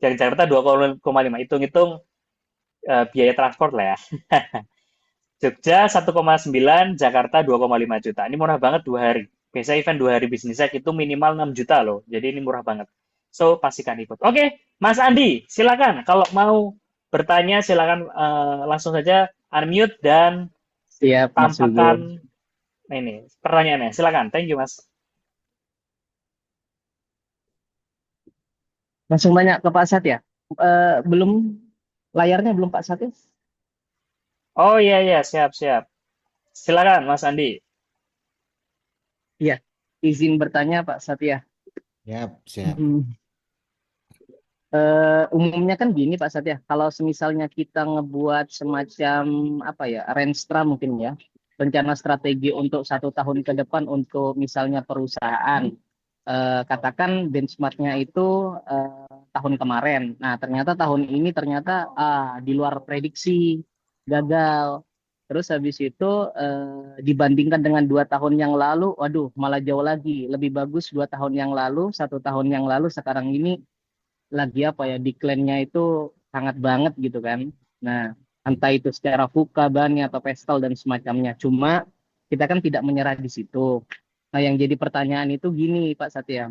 Yang Jakarta 2,5. Hitung-hitung biaya transport lah ya. Jogja 1,9, Jakarta 2,5 juta. Ini murah banget 2 hari. Biasa event 2 hari bisnisnya itu minimal 6 juta loh. Jadi ini murah banget. So, pastikan ikut. Oke, Mas Andi, silakan. Kalau mau bertanya, silakan langsung saja unmute dan Siap, Mas Hugo. tampakkan ini pertanyaannya. Silakan. Thank you, Mas. Langsung tanya ke Pak Satya. Belum layarnya belum Pak Satya? Oh iya, siap. Silakan, Mas Andi. Iya, izin bertanya Pak Satya. Siap. Umumnya kan gini Pak Satya, kalau misalnya kita ngebuat semacam apa ya, renstra mungkin ya, rencana strategi untuk 1 tahun ke depan untuk misalnya perusahaan, katakan benchmarknya itu tahun kemarin. Nah ternyata tahun ini di luar prediksi, gagal. Terus habis itu dibandingkan dengan 2 tahun yang lalu, waduh malah jauh lagi, lebih bagus 2 tahun yang lalu, 1 tahun yang lalu, sekarang ini lagi apa ya, decline-nya itu sangat banget gitu kan. Nah, entah itu secara VUCA, BANI atau pestel dan semacamnya. Cuma kita kan tidak menyerah di situ. Nah, yang jadi pertanyaan itu gini Pak Satya.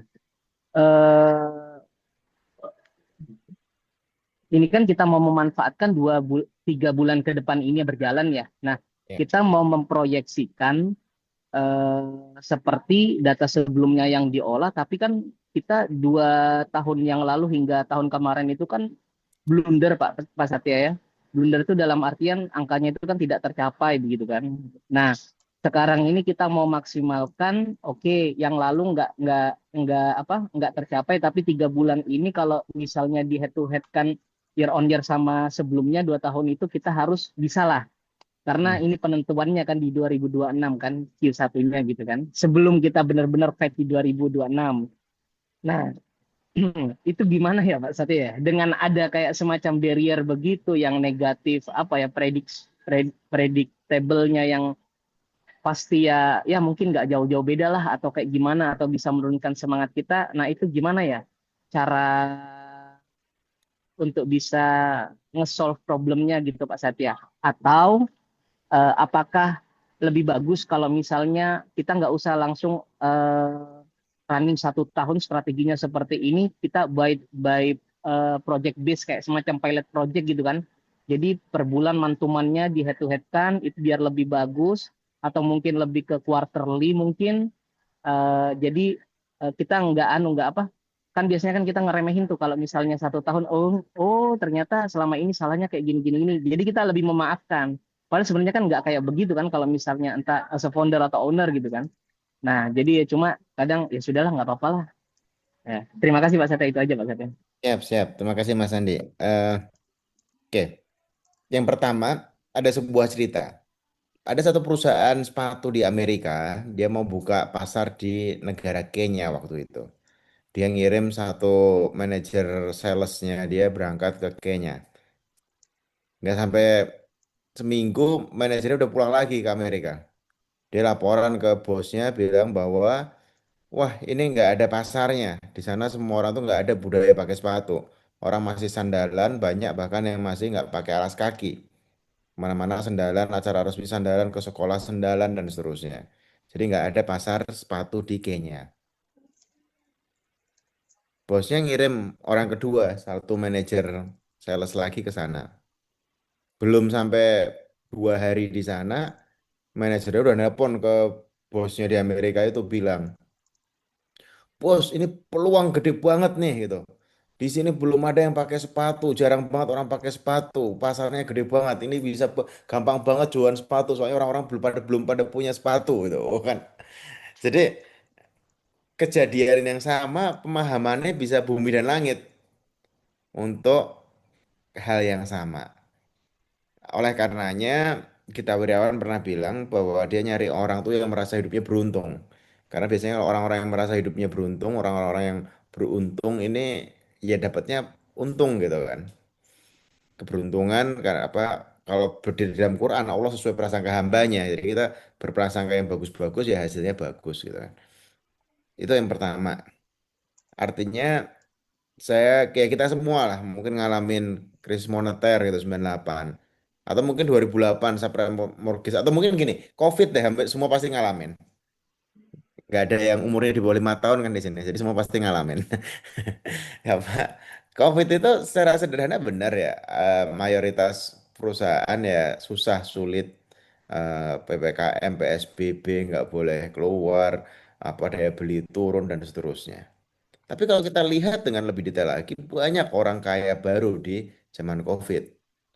Ini kan kita mau memanfaatkan 3 bulan ke depan ini berjalan ya. Nah, kita mau memproyeksikan seperti data sebelumnya yang diolah, tapi kan kita 2 tahun yang lalu hingga tahun kemarin itu kan blunder Pak Satya ya. Blunder itu dalam artian angkanya itu kan tidak tercapai begitu kan. Nah, sekarang ini kita mau maksimalkan, oke, yang lalu nggak tercapai, tapi 3 bulan ini kalau misalnya di head to head kan year on year sama sebelumnya 2 tahun itu kita harus bisa lah. Karena ini penentuannya kan di 2026 kan, Q1-nya gitu kan. Sebelum kita benar-benar fight di 2026. Nah, itu gimana ya Pak Satya ya? Dengan ada kayak semacam barrier begitu yang negatif, apa ya, predictable-nya yang pasti ya mungkin nggak jauh-jauh beda lah, atau kayak gimana, atau bisa menurunkan semangat kita. Nah, itu gimana ya cara untuk bisa nge-solve problemnya gitu Pak Satya? Atau apakah lebih bagus kalau misalnya kita nggak usah langsung running 1 tahun strateginya seperti ini, kita by project base kayak semacam pilot project gitu kan. Jadi per bulan mantumannya di head to head kan itu biar lebih bagus, atau mungkin lebih ke quarterly mungkin. Jadi kita nggak apa, kan biasanya kan kita ngeremehin tuh kalau misalnya 1 tahun, oh ternyata selama ini salahnya kayak gini gini gini, jadi kita lebih memaafkan. Padahal sebenarnya kan nggak kayak begitu kan kalau misalnya entah as a founder atau owner gitu kan. Nah jadi ya cuma kadang ya sudahlah nggak apa-apa lah. Ya, terima kasih Pak Satya, itu aja Pak Satya. Siap, siap. Terima kasih Mas Andi. Oke, yang pertama ada sebuah cerita. Ada satu perusahaan sepatu di Amerika, dia mau buka pasar di negara Kenya waktu itu. Dia ngirim satu manajer salesnya dia berangkat ke Kenya. Nggak sampai seminggu, manajernya udah pulang lagi ke Amerika. Dia laporan ke bosnya bilang bahwa, wah ini nggak ada pasarnya. Di sana semua orang tuh nggak ada budaya pakai sepatu. Orang masih sandalan, banyak bahkan yang masih nggak pakai alas kaki. Mana-mana sandalan, acara resmi sandalan, ke sekolah sandalan, dan seterusnya. Jadi nggak ada pasar sepatu di Kenya. Bosnya ngirim orang kedua, satu manajer sales lagi ke sana. Belum sampai 2 hari di sana, manajernya udah nelpon ke bosnya di Amerika itu bilang, bos ini peluang gede banget nih gitu. Di sini belum ada yang pakai sepatu, jarang banget orang pakai sepatu, pasarnya gede banget. Ini bisa gampang banget jualan sepatu, soalnya orang-orang belum pada punya sepatu gitu, oh kan. Jadi kejadian yang sama, pemahamannya bisa bumi dan langit untuk hal yang sama. Oleh karenanya, kita Wirawan pernah bilang bahwa dia nyari orang tuh yang merasa hidupnya beruntung. Karena biasanya kalau orang-orang yang merasa hidupnya beruntung, orang-orang yang beruntung ini ya dapatnya untung gitu kan. Keberuntungan karena apa? Kalau berdiri dalam Quran, Allah sesuai prasangka hambanya. Jadi kita berprasangka yang bagus-bagus ya hasilnya bagus gitu kan. Itu yang pertama. Artinya saya kayak kita semua lah mungkin ngalamin krisis moneter gitu 98 atau mungkin 2008 subprime mortgage atau mungkin gini COVID deh hampir semua pasti ngalamin, nggak ada yang umurnya di bawah 5 tahun kan di sini jadi semua pasti ngalamin. Ya Pak, COVID itu secara sederhana benar ya, mayoritas perusahaan ya susah sulit, PPKM PSBB nggak boleh keluar, apa daya beli turun dan seterusnya. Tapi kalau kita lihat dengan lebih detail lagi, banyak orang kaya baru di zaman COVID.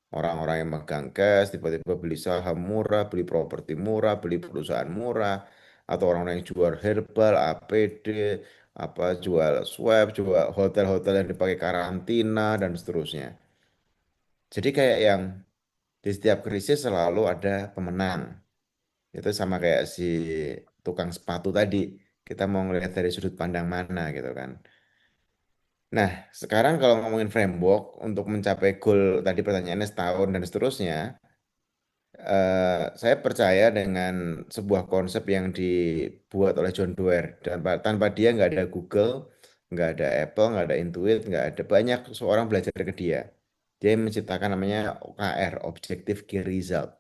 Orang-orang yang megang cash, tiba-tiba beli saham murah, beli properti murah, beli perusahaan murah, atau orang-orang yang jual herbal, APD, apa jual swab, jual hotel-hotel yang dipakai karantina dan seterusnya. Jadi kayak yang di setiap krisis selalu ada pemenang. Itu sama kayak si tukang sepatu tadi. Kita mau ngelihat dari sudut pandang mana gitu kan. Nah, sekarang kalau ngomongin framework untuk mencapai goal tadi pertanyaannya setahun dan seterusnya, saya percaya dengan sebuah konsep yang dibuat oleh John Doerr. Tanpa dia nggak ada Google, nggak ada Apple, nggak ada Intuit, nggak ada banyak seorang belajar ke dia. Dia menciptakan namanya OKR, Objective Key Result.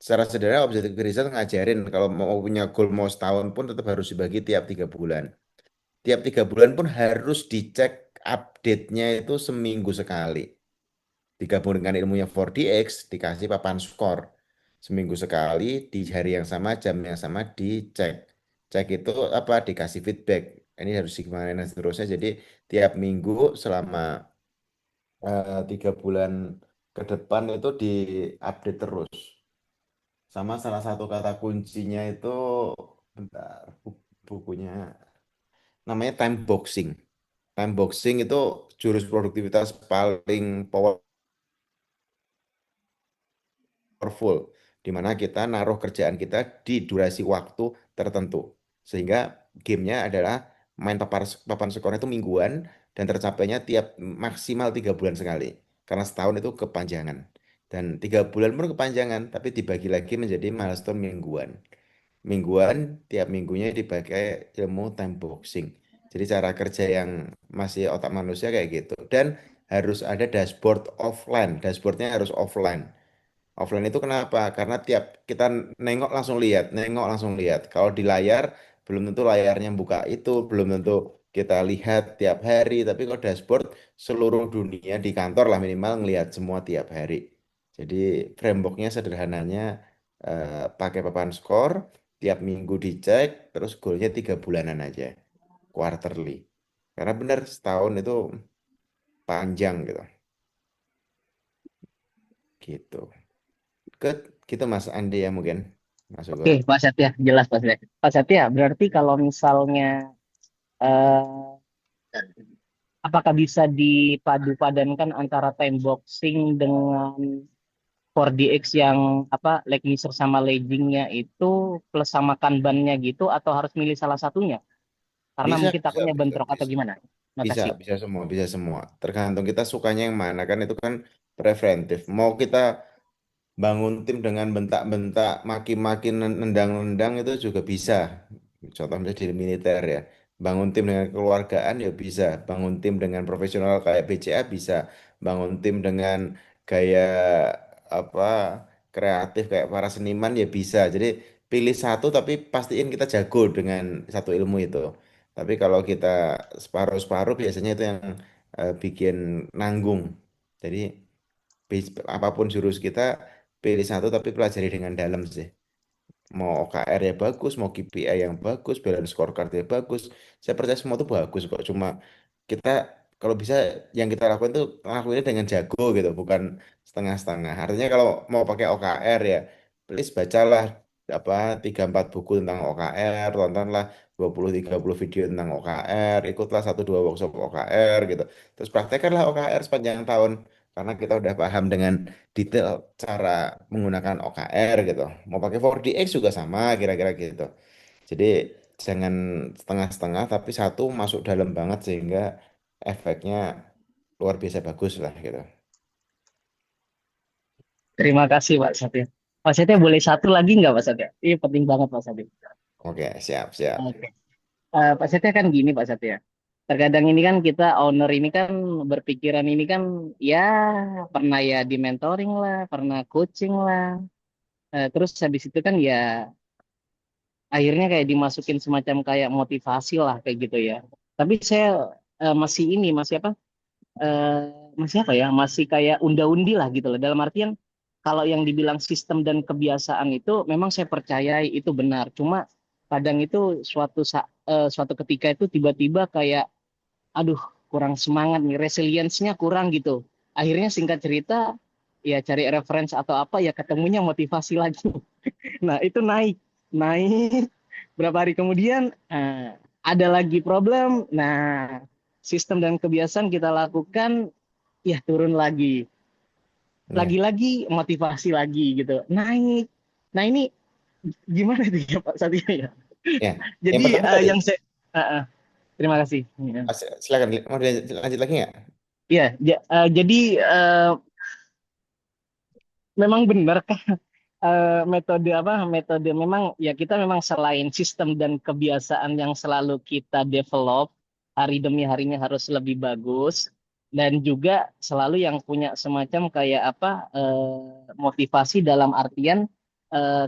Secara sederhana, Objective Key Result ngajarin kalau mau punya goal mau setahun pun tetap harus dibagi tiap 3 bulan. Tiap 3 bulan pun harus dicek update-nya itu seminggu sekali. Digabung dengan ilmunya 4DX, dikasih papan skor. Seminggu sekali, di hari yang sama, jam yang sama, dicek. Cek itu apa? Dikasih feedback. Ini harus gimana dan seterusnya. Jadi tiap minggu selama 3 bulan ke depan itu diupdate terus. Sama salah satu kata kuncinya itu, bentar, bukunya namanya time boxing. Time boxing itu jurus produktivitas paling powerful, di mana kita naruh kerjaan kita di durasi waktu tertentu. Sehingga gamenya adalah main papan skornya itu mingguan dan tercapainya tiap maksimal 3 bulan sekali. Karena setahun itu kepanjangan. Dan 3 bulan pun kepanjangan, tapi dibagi lagi menjadi milestone mingguan. Mingguan, tiap minggunya dipakai ilmu time boxing. Jadi cara kerja yang masih otak manusia kayak gitu. Dan harus ada dashboard offline. Dashboardnya harus offline. Offline itu kenapa? Karena tiap kita nengok langsung lihat, nengok langsung lihat. Kalau di layar, belum tentu layarnya buka itu, belum tentu kita lihat tiap hari. Tapi kalau dashboard, seluruh dunia di kantor lah minimal ngelihat semua tiap hari. Jadi frameworknya sederhananya pakai papan skor, tiap minggu dicek, terus goalnya 3 bulanan aja, quarterly. Karena benar setahun itu panjang gitu, gitu. Ke gitu Mas Andi ya mungkin masuk ke. Oke, Pak Satya, jelas Pak Satya. Pak Satya, berarti kalau misalnya eh, apakah bisa dipadu-padankan antara time boxing dengan 4DX yang apa leg measure sama leggingnya itu plus sama kanbannya gitu atau harus milih salah satunya? Karena Bisa, mungkin bisa, takutnya bisa, bentrok atau bisa. gimana? Bisa, Makasih. bisa semua, bisa semua. Tergantung kita sukanya yang mana kan itu kan preferentif. Mau kita bangun tim dengan bentak-bentak, maki-maki, nendang-nendang itu juga bisa. Contoh misalnya di militer ya. Bangun tim dengan keluargaan ya bisa. Bangun tim dengan profesional kayak BCA bisa. Bangun tim dengan gaya apa kreatif kayak para seniman ya bisa. Jadi pilih satu tapi pastiin kita jago dengan satu ilmu itu. Tapi kalau kita separuh-separuh biasanya itu yang bikin nanggung. Jadi apapun jurus kita pilih satu tapi pelajari dengan dalam sih. Mau OKR ya bagus, mau KPI yang bagus, balance scorecard ya bagus. Saya percaya semua itu bagus kok. Cuma kita kalau bisa yang kita lakukan itu lakuinnya dengan jago gitu, bukan setengah-setengah. Artinya kalau mau pakai OKR ya, please bacalah apa 3-4 buku tentang OKR, tontonlah 20-30 video tentang OKR, ikutlah 1-2 workshop OKR gitu. Terus praktekkanlah OKR sepanjang tahun karena kita udah paham dengan detail cara menggunakan OKR gitu. Mau pakai 4DX juga sama kira-kira gitu. Jadi jangan setengah-setengah tapi satu masuk dalam banget sehingga efeknya luar biasa bagus lah gitu. Terima kasih Pak Satya. Pak Satya boleh satu lagi nggak Pak Satya? Ini penting banget Pak Satya. Oke, siap, siap. Oke. Pak Satya kan gini Pak Satya. Terkadang ini kan kita owner ini kan berpikiran ini kan ya pernah ya di mentoring lah, pernah coaching lah. Terus habis itu kan ya akhirnya kayak dimasukin semacam kayak motivasi lah kayak gitu ya. Tapi saya masih ini masih apa? eh, Masih apa ya? Masih kayak unda-undi lah gitu loh. Dalam artian kalau yang dibilang sistem dan kebiasaan itu memang saya percayai itu benar. Cuma kadang itu suatu ketika itu tiba-tiba kayak aduh kurang semangat nih, resilience-nya kurang gitu. Akhirnya singkat cerita ya cari reference atau apa ya ketemunya motivasi lagi. Nah, itu naik. Naik berapa hari kemudian ada lagi problem. Nah, sistem dan kebiasaan kita lakukan ya turun lagi. Ya, Lagi-lagi motivasi lagi gitu. Naik. Nah, ini gimana itu ya Pak Satya ya? ya. Yang Jadi pertama tadi, yang saya terima kasih. Ya. silakan mau lanjut lagi nggak? Ya, jadi memang benar kan metode apa metode memang ya kita memang selain sistem dan kebiasaan yang selalu kita develop hari demi harinya harus lebih bagus dan juga selalu yang punya semacam kayak apa motivasi dalam artian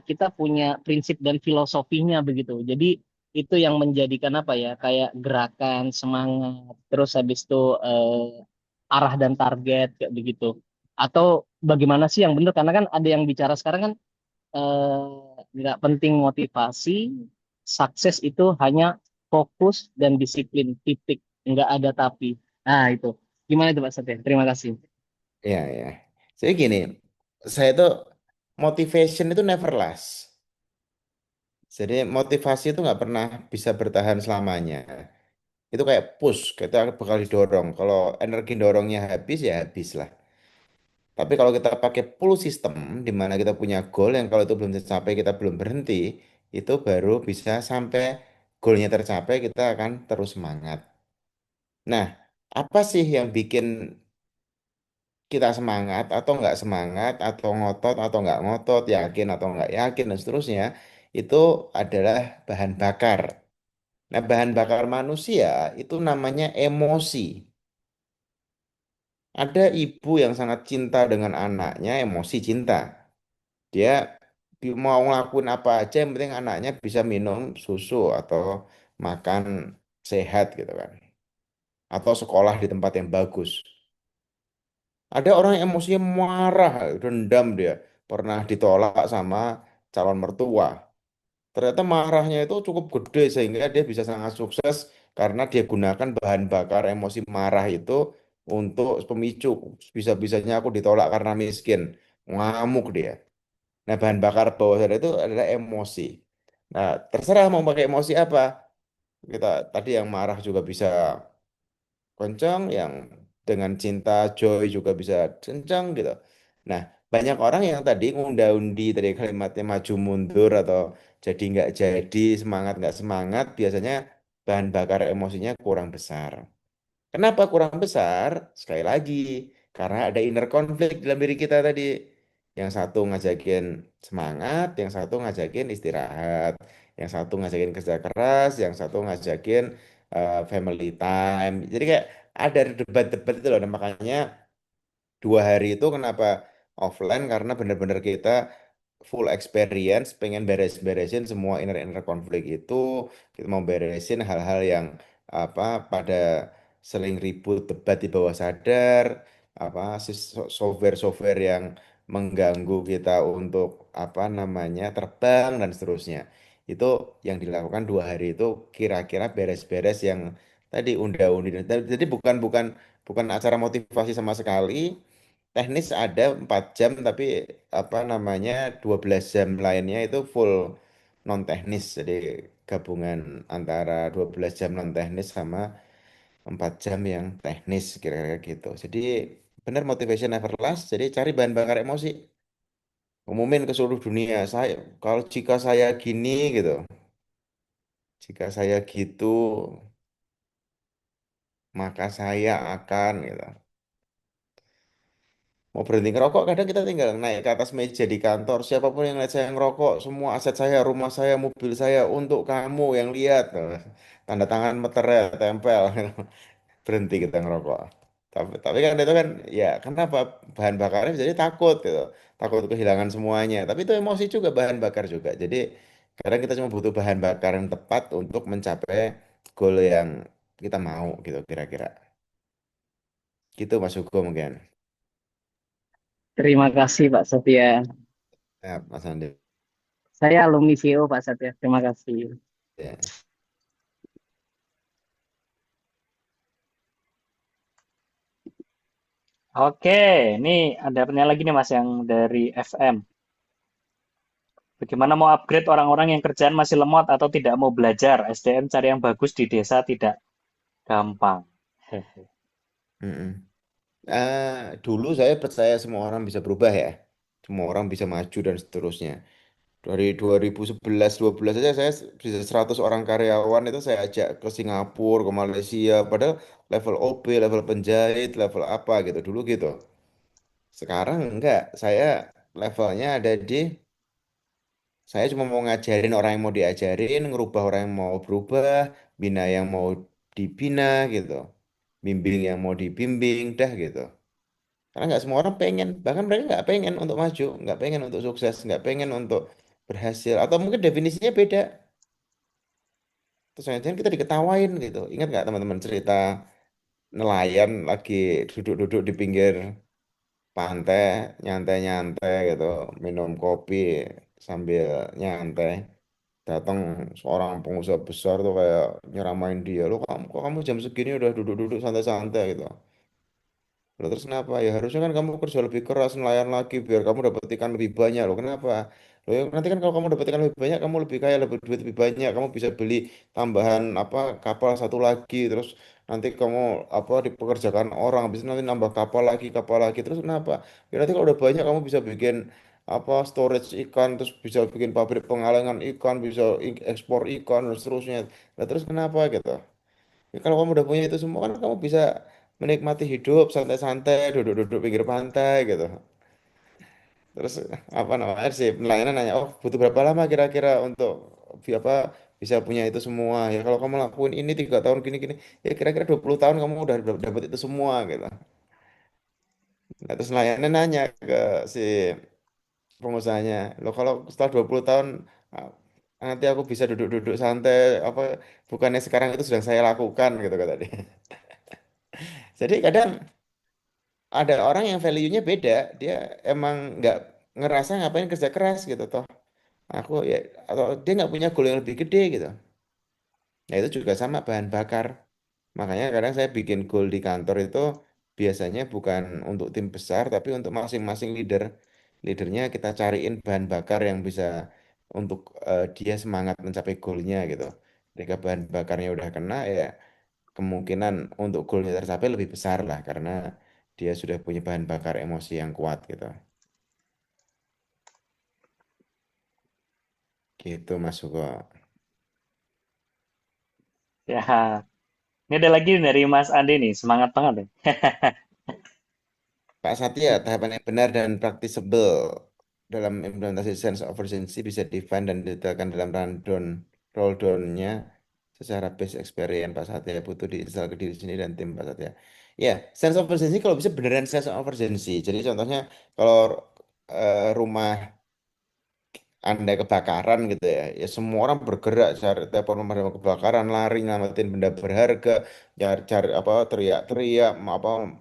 kita punya prinsip dan filosofinya begitu. Jadi itu yang menjadikan apa ya kayak gerakan semangat terus habis itu arah dan target kayak begitu. Atau bagaimana sih yang benar? Karena kan ada yang bicara sekarang kan nggak penting motivasi, sukses itu hanya fokus dan disiplin, titik, nggak ada tapi. Nah itu, gimana itu Pak Satya? Terima kasih. Ya, ya. Jadi gini, saya tuh motivation itu never last. Jadi motivasi itu nggak pernah bisa bertahan selamanya. Itu kayak push, kita bakal didorong. Kalau energi dorongnya habis ya habis lah. Tapi kalau kita pakai pull system, di mana kita punya goal yang kalau itu belum tercapai kita belum berhenti, itu baru bisa sampai goalnya tercapai kita akan terus semangat. Nah, apa sih yang bikin kita semangat atau nggak semangat atau ngotot atau nggak ngotot, yakin atau nggak yakin dan seterusnya, itu adalah bahan bakar. Nah, bahan bakar manusia itu namanya emosi. Ada ibu yang sangat cinta dengan anaknya, emosi cinta. Dia mau ngelakuin apa aja, yang penting anaknya bisa minum susu atau makan sehat gitu kan. Atau sekolah di tempat yang bagus. Ada orang yang emosinya marah, dendam dia. Pernah ditolak sama calon mertua. Ternyata marahnya itu cukup gede sehingga dia bisa sangat sukses karena dia gunakan bahan bakar emosi marah itu untuk pemicu. Bisa-bisanya aku ditolak karena miskin. Ngamuk dia. Nah, bahan bakar bawah sadar itu adalah emosi. Nah, terserah mau pakai emosi apa. Kita tadi yang marah juga bisa kencang, yang dengan cinta, joy juga bisa kencang gitu. Nah, banyak orang yang tadi ngunda-undi tadi kalimatnya maju mundur atau jadi nggak jadi, semangat nggak semangat, biasanya bahan bakar emosinya kurang besar. Kenapa kurang besar? Sekali lagi, karena ada inner konflik dalam diri kita tadi. Yang satu ngajakin semangat, yang satu ngajakin istirahat, yang satu ngajakin kerja keras, yang satu ngajakin family time. Jadi kayak ada debat-debat itu loh. Nah, makanya 2 hari itu kenapa offline? Karena benar-benar kita full experience, pengen beres-beresin semua inner konflik itu. Kita mau beresin hal-hal yang apa pada sering ribut debat di bawah sadar, apa software-software yang mengganggu kita untuk apa namanya terbang dan seterusnya. Itu yang dilakukan 2 hari itu kira-kira beres-beres yang tadi unda-undi. Jadi bukan bukan bukan acara motivasi sama sekali. Teknis ada 4 jam tapi apa namanya 12 jam lainnya itu full non teknis. Jadi gabungan antara 12 jam non teknis sama 4 jam yang teknis kira-kira gitu. Jadi benar motivation never last. Jadi cari bahan bakar emosi. Umumin ke seluruh dunia. Saya kalau jika saya gini gitu, jika saya gitu, maka saya akan gitu. Mau berhenti ngerokok, kadang kita tinggal naik ke atas meja di kantor. Siapapun yang lihat saya ngerokok, semua aset saya, rumah saya, mobil saya, untuk kamu yang lihat. Tanda tangan meternya tempel. Berhenti kita ngerokok. Tapi kan itu kan, ya kenapa bahan bakarnya jadi takut gitu. Takut kehilangan semuanya. Tapi itu emosi juga, bahan bakar juga. Jadi kadang kita cuma butuh bahan bakar yang tepat untuk mencapai goal yang kita mau gitu kira-kira. Gitu Mas Hugo mungkin. Terima kasih Pak Setia. Ya, Mas Andi. Saya alumni VO Pak Setia. Terima kasih. Ya. Oke, ini ada pertanyaan lagi nih Mas yang dari FM. Bagaimana mau upgrade orang-orang yang kerjaan masih lemot atau tidak mau belajar? SDM cari yang bagus di desa tidak gampang. Hehe. Mm-mm. Dulu saya percaya semua orang bisa berubah ya. Semua orang bisa maju dan seterusnya. Dari 2011 12 saja saya bisa 100 orang karyawan itu saya ajak ke Singapura, ke Malaysia, padahal level OP, level penjahit, level apa gitu dulu gitu. Sekarang enggak, saya levelnya ada di saya cuma mau ngajarin orang yang mau diajarin, ngerubah orang yang mau berubah, bina yang mau dibina gitu. Bimbing yang mau dibimbing, dah gitu. Karena nggak semua orang pengen, bahkan mereka nggak pengen untuk maju, nggak pengen untuk sukses, nggak pengen untuk berhasil, atau mungkin definisinya beda. Terus jangan kita diketawain gitu. Ingat nggak teman-teman cerita nelayan lagi duduk-duduk di pinggir pantai, nyantai-nyantai gitu, minum kopi sambil nyantai. Datang seorang pengusaha besar tuh kayak nyeramain dia, lo kamu kok kamu jam segini udah duduk-duduk santai-santai gitu. Loh, terus kenapa? Ya harusnya kan kamu kerja lebih keras, nelayan lagi biar kamu dapat ikan lebih banyak. Loh, kenapa? Loh, ya nanti kan kalau kamu dapat ikan lebih banyak, kamu lebih kaya, lebih duit lebih banyak, kamu bisa beli tambahan apa kapal satu lagi. Terus nanti kamu apa dipekerjakan orang, habis itu nanti nambah kapal lagi. Terus kenapa? Ya nanti kalau udah banyak kamu bisa bikin apa storage ikan, terus bisa bikin pabrik pengalengan ikan, bisa ekspor ikan dan seterusnya. Nah, terus kenapa gitu? Ya, kalau kamu udah punya itu semua kan kamu bisa menikmati hidup santai-santai, duduk-duduk pinggir pantai gitu. Terus apa namanya sih pelayanan nanya, oh butuh berapa lama kira-kira untuk apa bisa punya itu semua? Ya kalau kamu lakuin ini 3 tahun gini-gini, ya kira-kira 20 tahun kamu udah dapat itu semua gitu. Nah, terus nelayannya nanya ke si pengusahanya. Loh kalau setelah 20 tahun ah, nanti aku bisa duduk-duduk santai apa bukannya sekarang itu sedang saya lakukan gitu kata dia. Jadi kadang ada orang yang value-nya beda, dia emang nggak ngerasa ngapain kerja keras gitu toh. Aku ya atau dia nggak punya goal yang lebih gede gitu. Nah itu juga sama bahan bakar. Makanya kadang saya bikin goal di kantor itu biasanya bukan untuk tim besar, tapi untuk masing-masing leader. Leadernya kita cariin bahan bakar yang bisa untuk dia semangat mencapai goalnya gitu. Ketika bahan bakarnya udah kena ya kemungkinan untuk goalnya tercapai lebih besar lah karena dia sudah punya bahan bakar emosi yang kuat gitu. Gitu Mas Suko. Ya, ini ada lagi dari Mas Andi nih, semangat banget nih. Pak Satya, tahapan yang benar dan practicable dalam implementasi sense of urgency bisa define dan didetailkan dalam rundown, roll down-nya secara base experience Pak Satya butuh diinstal ke diri sendiri dan tim Pak Satya. Ya, sense of urgency kalau bisa beneran sense of urgency. Jadi contohnya kalau rumah Anda kebakaran gitu ya, ya semua orang bergerak cari telepon pemadam kebakaran, lari nyelamatin benda berharga, cari apa teriak-teriak, apa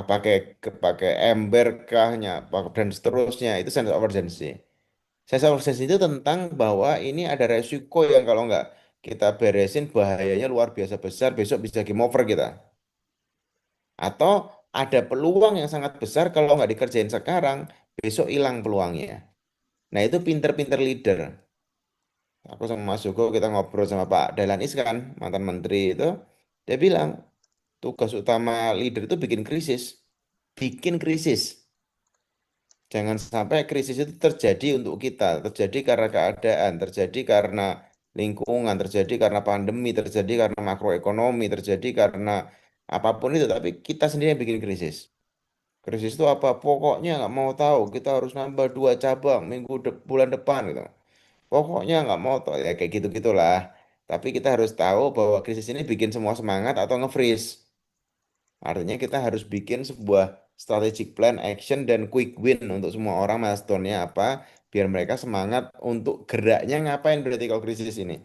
pakai pakai ember kahnya, dan seterusnya itu sense of urgency. Sense of urgency itu tentang bahwa ini ada resiko yang kalau nggak kita beresin bahayanya luar biasa besar, besok bisa game over kita. Atau ada peluang yang sangat besar kalau nggak dikerjain sekarang, besok hilang peluangnya. Nah itu pinter-pinter leader. Aku sama Mas Joko kita ngobrol sama Pak Dahlan Iskan, mantan menteri itu, dia bilang tugas utama leader itu bikin krisis. Bikin krisis. Jangan sampai krisis itu terjadi untuk kita, terjadi karena keadaan, terjadi karena lingkungan, terjadi karena pandemi, terjadi karena makroekonomi, terjadi karena apapun itu, tapi kita sendiri yang bikin krisis. Krisis itu apa? Pokoknya nggak mau tahu, kita harus nambah 2 cabang bulan depan gitu. Pokoknya nggak mau tahu, ya kayak gitu-gitulah. Tapi kita harus tahu bahwa krisis ini bikin semua semangat atau nge-freeze. Artinya kita harus bikin sebuah strategic plan, action, dan quick win untuk semua orang milestone-nya apa, biar mereka semangat untuk geraknya ngapain berarti kalau krisis ini.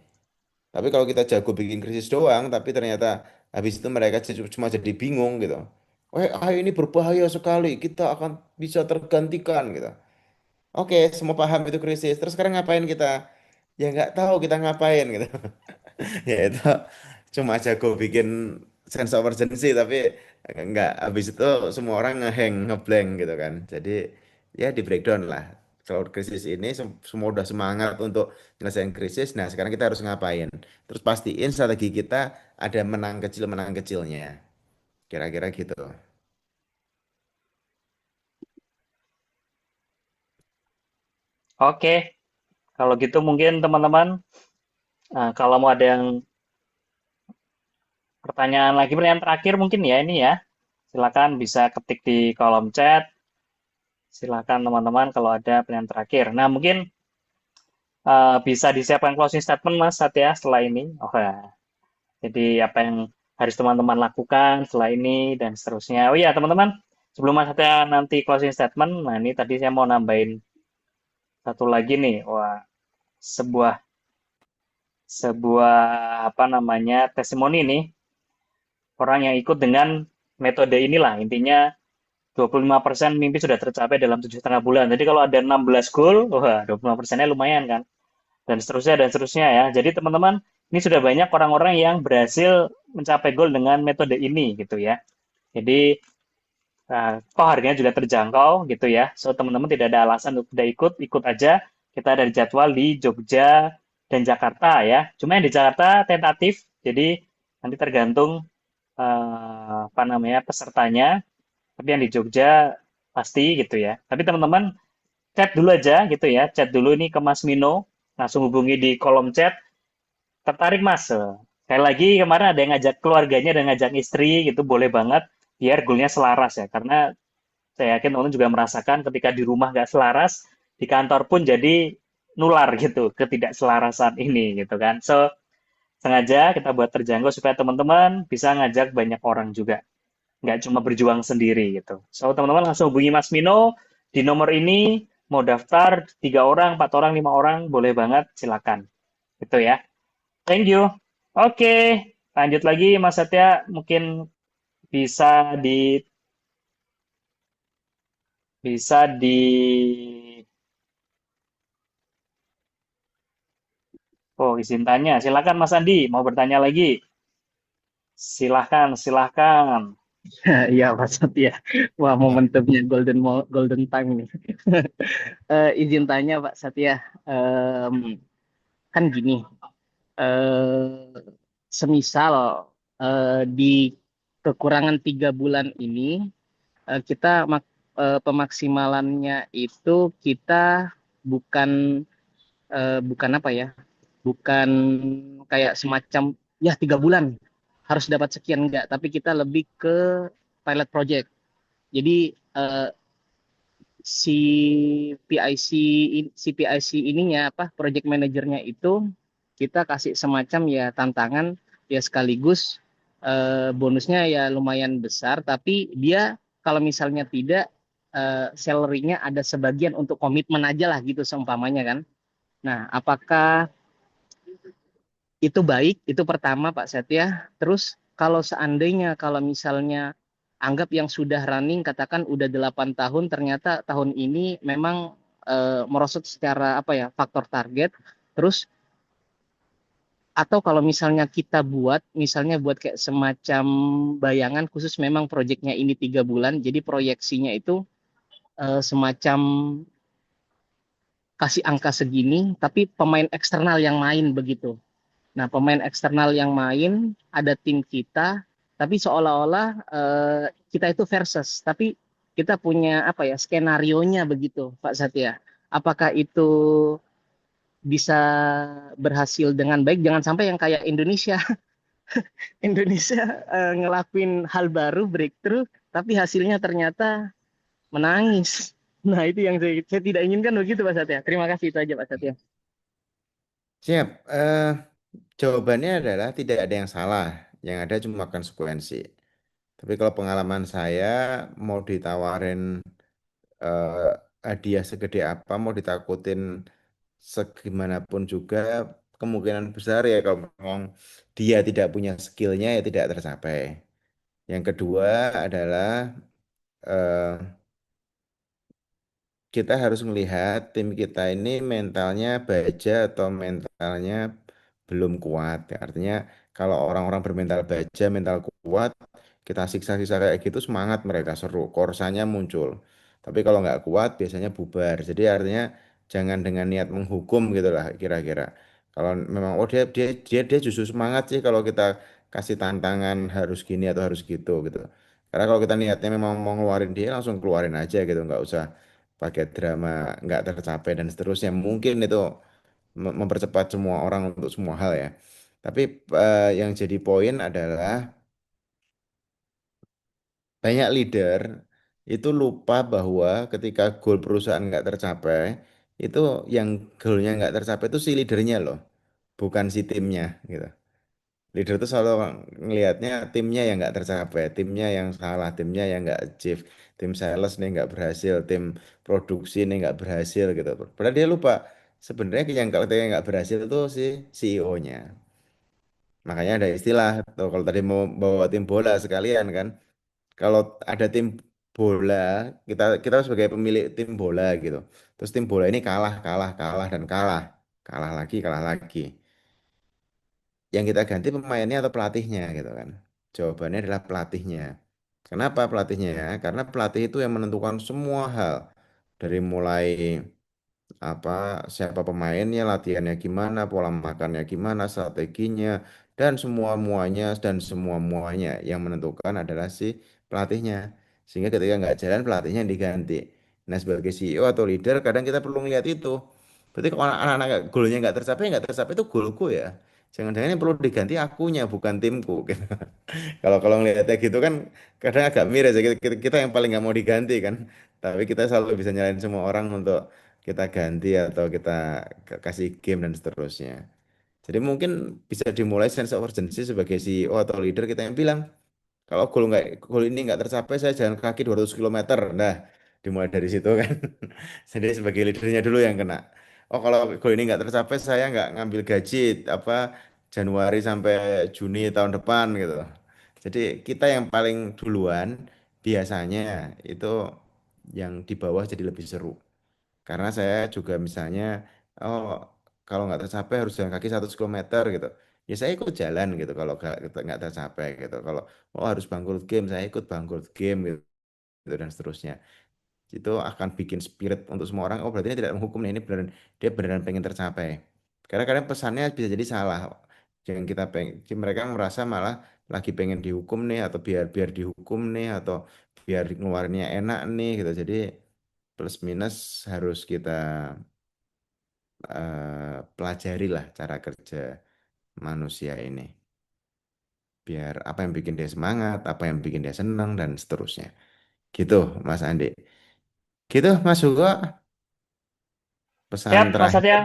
Tapi kalau kita jago bikin krisis doang, tapi ternyata habis itu mereka cuma jadi bingung gitu. Ayo ini berbahaya sekali, kita akan bisa tergantikan gitu. Oke, semua paham itu krisis. Terus sekarang ngapain kita? Ya nggak tahu kita ngapain gitu. Ya itu cuma jago bikin sense of urgency tapi nggak habis itu semua orang ngehang ngeblank gitu kan. Jadi ya di breakdown lah. Kalau krisis ini semua udah semangat untuk nyelesain krisis. Nah sekarang kita harus ngapain? Terus pastiin strategi kita ada menang kecilnya. Kira-kira gitu. Oke, kalau gitu mungkin teman-teman, kalau mau ada yang pertanyaan terakhir mungkin ya ini ya, silakan bisa ketik di kolom chat. Silakan teman-teman kalau ada pertanyaan terakhir. Nah mungkin bisa disiapkan closing statement Mas Satya setelah ini. Oh ya. Jadi apa yang harus teman-teman lakukan setelah ini dan seterusnya. Oh iya teman-teman, sebelum Mas Satya nanti closing statement, nah ini tadi saya mau nambahin satu lagi nih. Wah, sebuah sebuah apa namanya testimoni nih, orang yang ikut dengan metode inilah, intinya 25% mimpi sudah tercapai dalam 7,5 bulan. Jadi kalau ada 16 goal, wah 25%-nya lumayan kan. Dan seterusnya ya. Jadi teman-teman, ini sudah banyak orang-orang yang berhasil mencapai goal dengan metode ini gitu ya. Jadi toh harganya juga terjangkau gitu ya. So teman-teman tidak ada alasan untuk tidak ikut, ikut aja. Kita ada jadwal di Jogja dan Jakarta ya. Cuma yang di Jakarta tentatif, jadi nanti tergantung apa namanya pesertanya. Tapi yang di Jogja pasti gitu ya. Tapi teman-teman chat dulu aja gitu ya. Chat dulu ini ke Mas Mino. Langsung hubungi di kolom chat. Tertarik Mas? Sekali lagi kemarin ada yang ngajak keluarganya dan ngajak istri gitu. Boleh banget. Biar goalnya selaras ya. Karena saya yakin teman-teman juga merasakan ketika di rumah nggak selaras. Di kantor pun jadi nular gitu. Ketidakselarasan ini gitu kan. So sengaja kita buat terjangkau supaya teman-teman bisa ngajak banyak orang juga. Nggak cuma berjuang sendiri gitu. So teman-teman langsung hubungi Mas Mino di nomor ini, mau daftar 3 orang, 4 orang, 5 orang, boleh banget, silakan. Gitu ya. Thank you. Oke, lanjut lagi Mas Satya, mungkin bisa di bisa di Oh, izin tanya. Silakan Mas Andi, mau bertanya lagi? Silahkan, silahkan. Iya Pak Satya. Wah, momentumnya golden time nih. Izin tanya Pak Satya. Em, kan gini, eh, semisal di kekurangan 3 bulan ini kita pemaksimalannya itu kita bukan bukan apa ya, bukan kayak semacam ya 3 bulan harus dapat sekian, enggak, tapi kita lebih ke pilot project. Jadi si PIC si PIC ininya apa, project manajernya itu kita kasih semacam ya tantangan ya, sekaligus bonusnya ya lumayan besar, tapi dia kalau misalnya tidak salary-nya ada sebagian untuk komitmen aja lah gitu seumpamanya kan. Nah, apakah itu baik? Itu pertama Pak Setia. Terus kalau seandainya kalau misalnya anggap yang sudah running katakan udah 8 tahun, ternyata tahun ini memang merosot secara apa ya, faktor target. Terus atau kalau misalnya kita misalnya buat kayak semacam bayangan khusus, memang proyeknya ini 3 bulan, jadi proyeksinya itu semacam kasih angka segini, tapi pemain eksternal yang main begitu. Nah, pemain eksternal yang main, ada tim kita, tapi seolah-olah kita itu versus, tapi kita punya apa ya, skenarionya begitu, Pak Satya. Apakah itu bisa berhasil dengan baik? Jangan sampai yang kayak Indonesia, Indonesia ngelakuin hal baru, breakthrough, tapi hasilnya ternyata menangis. Nah, itu yang saya tidak inginkan begitu, Pak Satya. Terima kasih, itu aja Pak Satya. Siap. Jawabannya adalah tidak ada yang salah. Yang ada cuma konsekuensi. Tapi kalau pengalaman saya, mau ditawarin eh, hadiah segede apa, mau ditakutin segimanapun juga, kemungkinan besar ya kalau memang dia tidak punya skillnya ya tidak tercapai. Yang kedua adalah eh, kita harus melihat tim kita ini mentalnya baja atau mentalnya belum kuat. Artinya kalau orang-orang bermental baja, mental kuat, kita siksa-siksa kayak gitu semangat mereka seru, korsanya muncul. Tapi kalau nggak kuat biasanya bubar. Jadi artinya jangan dengan niat menghukum gitu lah kira-kira. Kalau memang oh dia justru semangat sih kalau kita kasih tantangan harus gini atau harus gitu. Karena kalau kita niatnya memang mau ngeluarin dia langsung keluarin aja gitu, nggak usah pakai drama nggak tercapai dan seterusnya. Mungkin itu mempercepat semua orang untuk semua hal ya. Tapi yang jadi poin adalah banyak leader itu lupa bahwa ketika goal perusahaan nggak tercapai, itu yang goalnya nggak tercapai itu si leadernya loh, bukan si timnya gitu. Leader itu selalu ngelihatnya timnya yang nggak tercapai, timnya yang salah, timnya yang nggak achieve, tim sales nih nggak berhasil, tim produksi nih nggak berhasil gitu. Padahal dia lupa sebenarnya yang kalau yang nggak berhasil itu si CEO-nya. Makanya ada istilah tuh kalau tadi mau bawa tim bola sekalian kan, kalau ada tim bola kita kita sebagai pemilik tim bola gitu, terus tim bola ini kalah kalah kalah dan kalah, kalah lagi. Yang kita ganti pemainnya atau pelatihnya gitu kan. Jawabannya adalah pelatihnya. Kenapa pelatihnya? Karena pelatih itu yang menentukan semua hal. Dari mulai apa siapa pemainnya, latihannya gimana, pola makannya gimana, strateginya dan semua muanya yang menentukan adalah si pelatihnya. Sehingga ketika nggak jalan pelatihnya yang diganti. Nah sebagai CEO atau leader kadang kita perlu lihat itu. Berarti kalau anak-anak golnya nggak tercapai itu golku ya. Jangan-jangan yang perlu diganti akunya bukan timku. Gitu. Kalau ngelihatnya gitu kan kadang agak miris ya. Kita yang paling nggak mau diganti kan. Tapi kita selalu bisa nyalain semua orang untuk kita ganti atau kita kasih game dan seterusnya. Jadi mungkin bisa dimulai sense of urgency sebagai CEO atau leader kita yang bilang kalau goal ini nggak tercapai saya jalan kaki 200 km. Nah, dimulai dari situ kan. Jadi sebagai leadernya dulu yang kena. Oh kalau goal ini nggak tercapai saya nggak ngambil gaji apa Januari sampai Juni tahun depan gitu. Jadi kita yang paling duluan biasanya itu yang di bawah jadi lebih seru. Karena saya juga misalnya, oh kalau nggak tercapai harus jalan kaki 100 km gitu. Ya saya ikut jalan gitu kalau nggak tercapai gitu. Kalau oh harus bangkrut game, saya ikut bangkrut game gitu dan seterusnya. Itu akan bikin spirit untuk semua orang. Oh berarti ini tidak menghukum nih, ini beneran dia beneran pengen tercapai. Karena kadang pesannya bisa jadi salah. Yang kita mereka merasa malah lagi pengen dihukum nih atau biar biar dihukum nih atau biar ngeluarinnya enak nih gitu. Jadi plus minus harus kita pelajari lah cara kerja manusia ini. Biar apa yang bikin dia semangat, apa yang bikin dia senang dan seterusnya. Gitu Mas Andi. Gitu Mas Hugo, pesan Siap, Mas terakhir. Satya.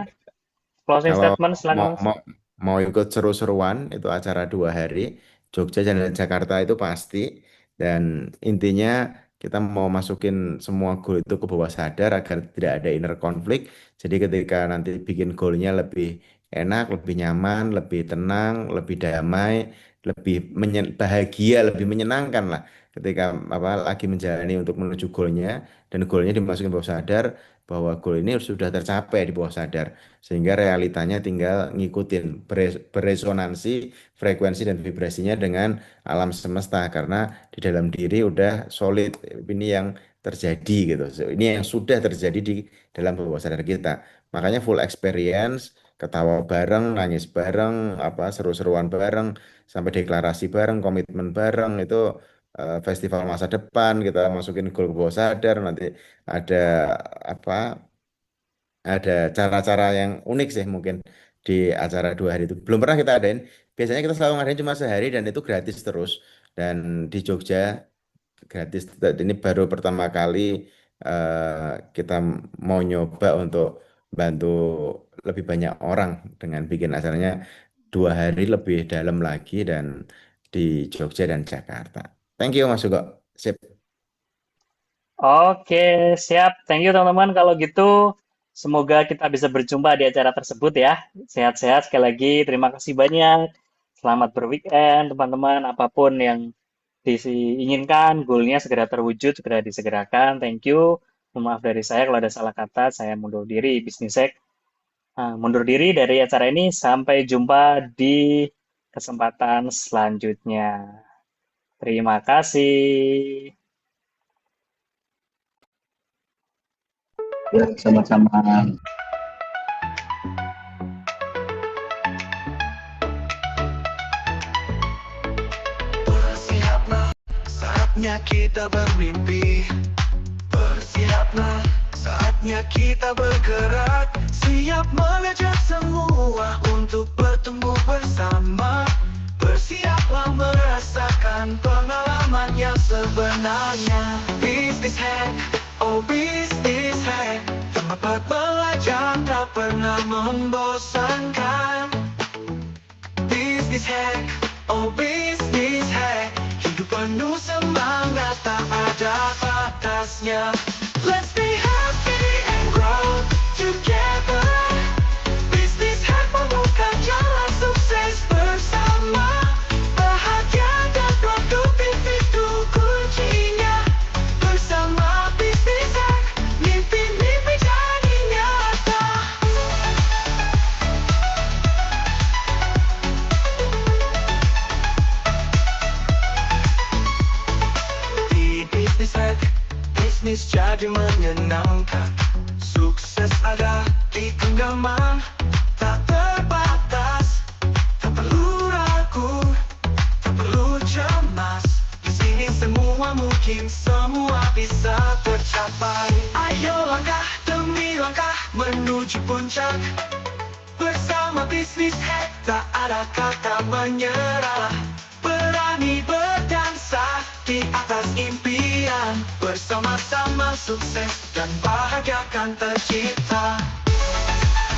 Closing Kalau statement silakan, mau Mas. mau mau ikut seru-seruan itu acara 2 hari Jogja dan Jakarta itu pasti dan intinya kita mau masukin semua goal itu ke bawah sadar agar tidak ada inner konflik. Jadi ketika nanti bikin goalnya lebih enak, lebih nyaman, lebih tenang, lebih damai, lebih bahagia, lebih menyenangkan lah ketika apa lagi menjalani untuk menuju goalnya dan goalnya dimasukin bawah sadar bahwa goal ini sudah tercapai di bawah sadar sehingga realitanya tinggal ngikutin beresonansi frekuensi dan vibrasinya dengan alam semesta karena di dalam diri udah solid ini yang terjadi gitu. Ini yang sudah terjadi di dalam bawah sadar kita. Makanya full experience, ketawa bareng, nangis bareng, apa seru-seruan bareng, sampai deklarasi bareng, komitmen bareng itu festival masa depan kita masukin goal ke bawah sadar nanti ada apa ada cara-cara yang unik sih mungkin di acara 2 hari itu. Belum pernah kita adain. Biasanya kita selalu ngadain cuma sehari dan itu gratis terus. Dan di Jogja gratis. Ini baru pertama kali kita mau nyoba untuk bantu lebih banyak orang dengan bikin acaranya 2 hari lebih dalam lagi dan di Jogja dan Jakarta. Thank you Mas Hugo. Sip. Oke, siap. Thank you teman-teman. Kalau gitu, semoga kita bisa berjumpa di acara tersebut ya. Sehat-sehat sekali lagi. Terima kasih banyak. Selamat berweekend, teman-teman. Apapun yang diinginkan, goalnya segera terwujud, segera disegerakan. Thank you. Mohon maaf dari saya kalau ada salah kata. Saya mundur diri, Bisnisek. Mundur diri dari acara ini. Sampai jumpa di kesempatan selanjutnya. Terima kasih. Ya, sama-sama. Bersiaplah saatnya kita bermimpi. Bersiaplah saatnya kita bergerak. Siap mengajak semua untuk bertemu bersama. Bersiaplah merasakan pengalaman yang sebenarnya. Business hack, oh business hack. Tempat belajar tak pernah membosankan. Business hack, oh business hack. Hidup penuh semangat tak ada batasnya. Let's be happy and grow together. Business hack membuka jalan sukses bersama. Bahagia dan produktif itu kuncinya. Bersama Business Hack, mimpi-mimpi jadi nyata. Di Business Hack, bisnis jadi menyenangkan. Sukses ada di genggaman, tak terbatas. Tak perlu ragu, tak perlu cemas. Di sini semua mungkin, semua bisa tercapai. Ayo langkah demi langkah menuju puncak. Bersama Business Hack tak ada kata menyerah. Berani berdansa di atas impian. Bersama-sama sukses dan bahagia akan tercipta.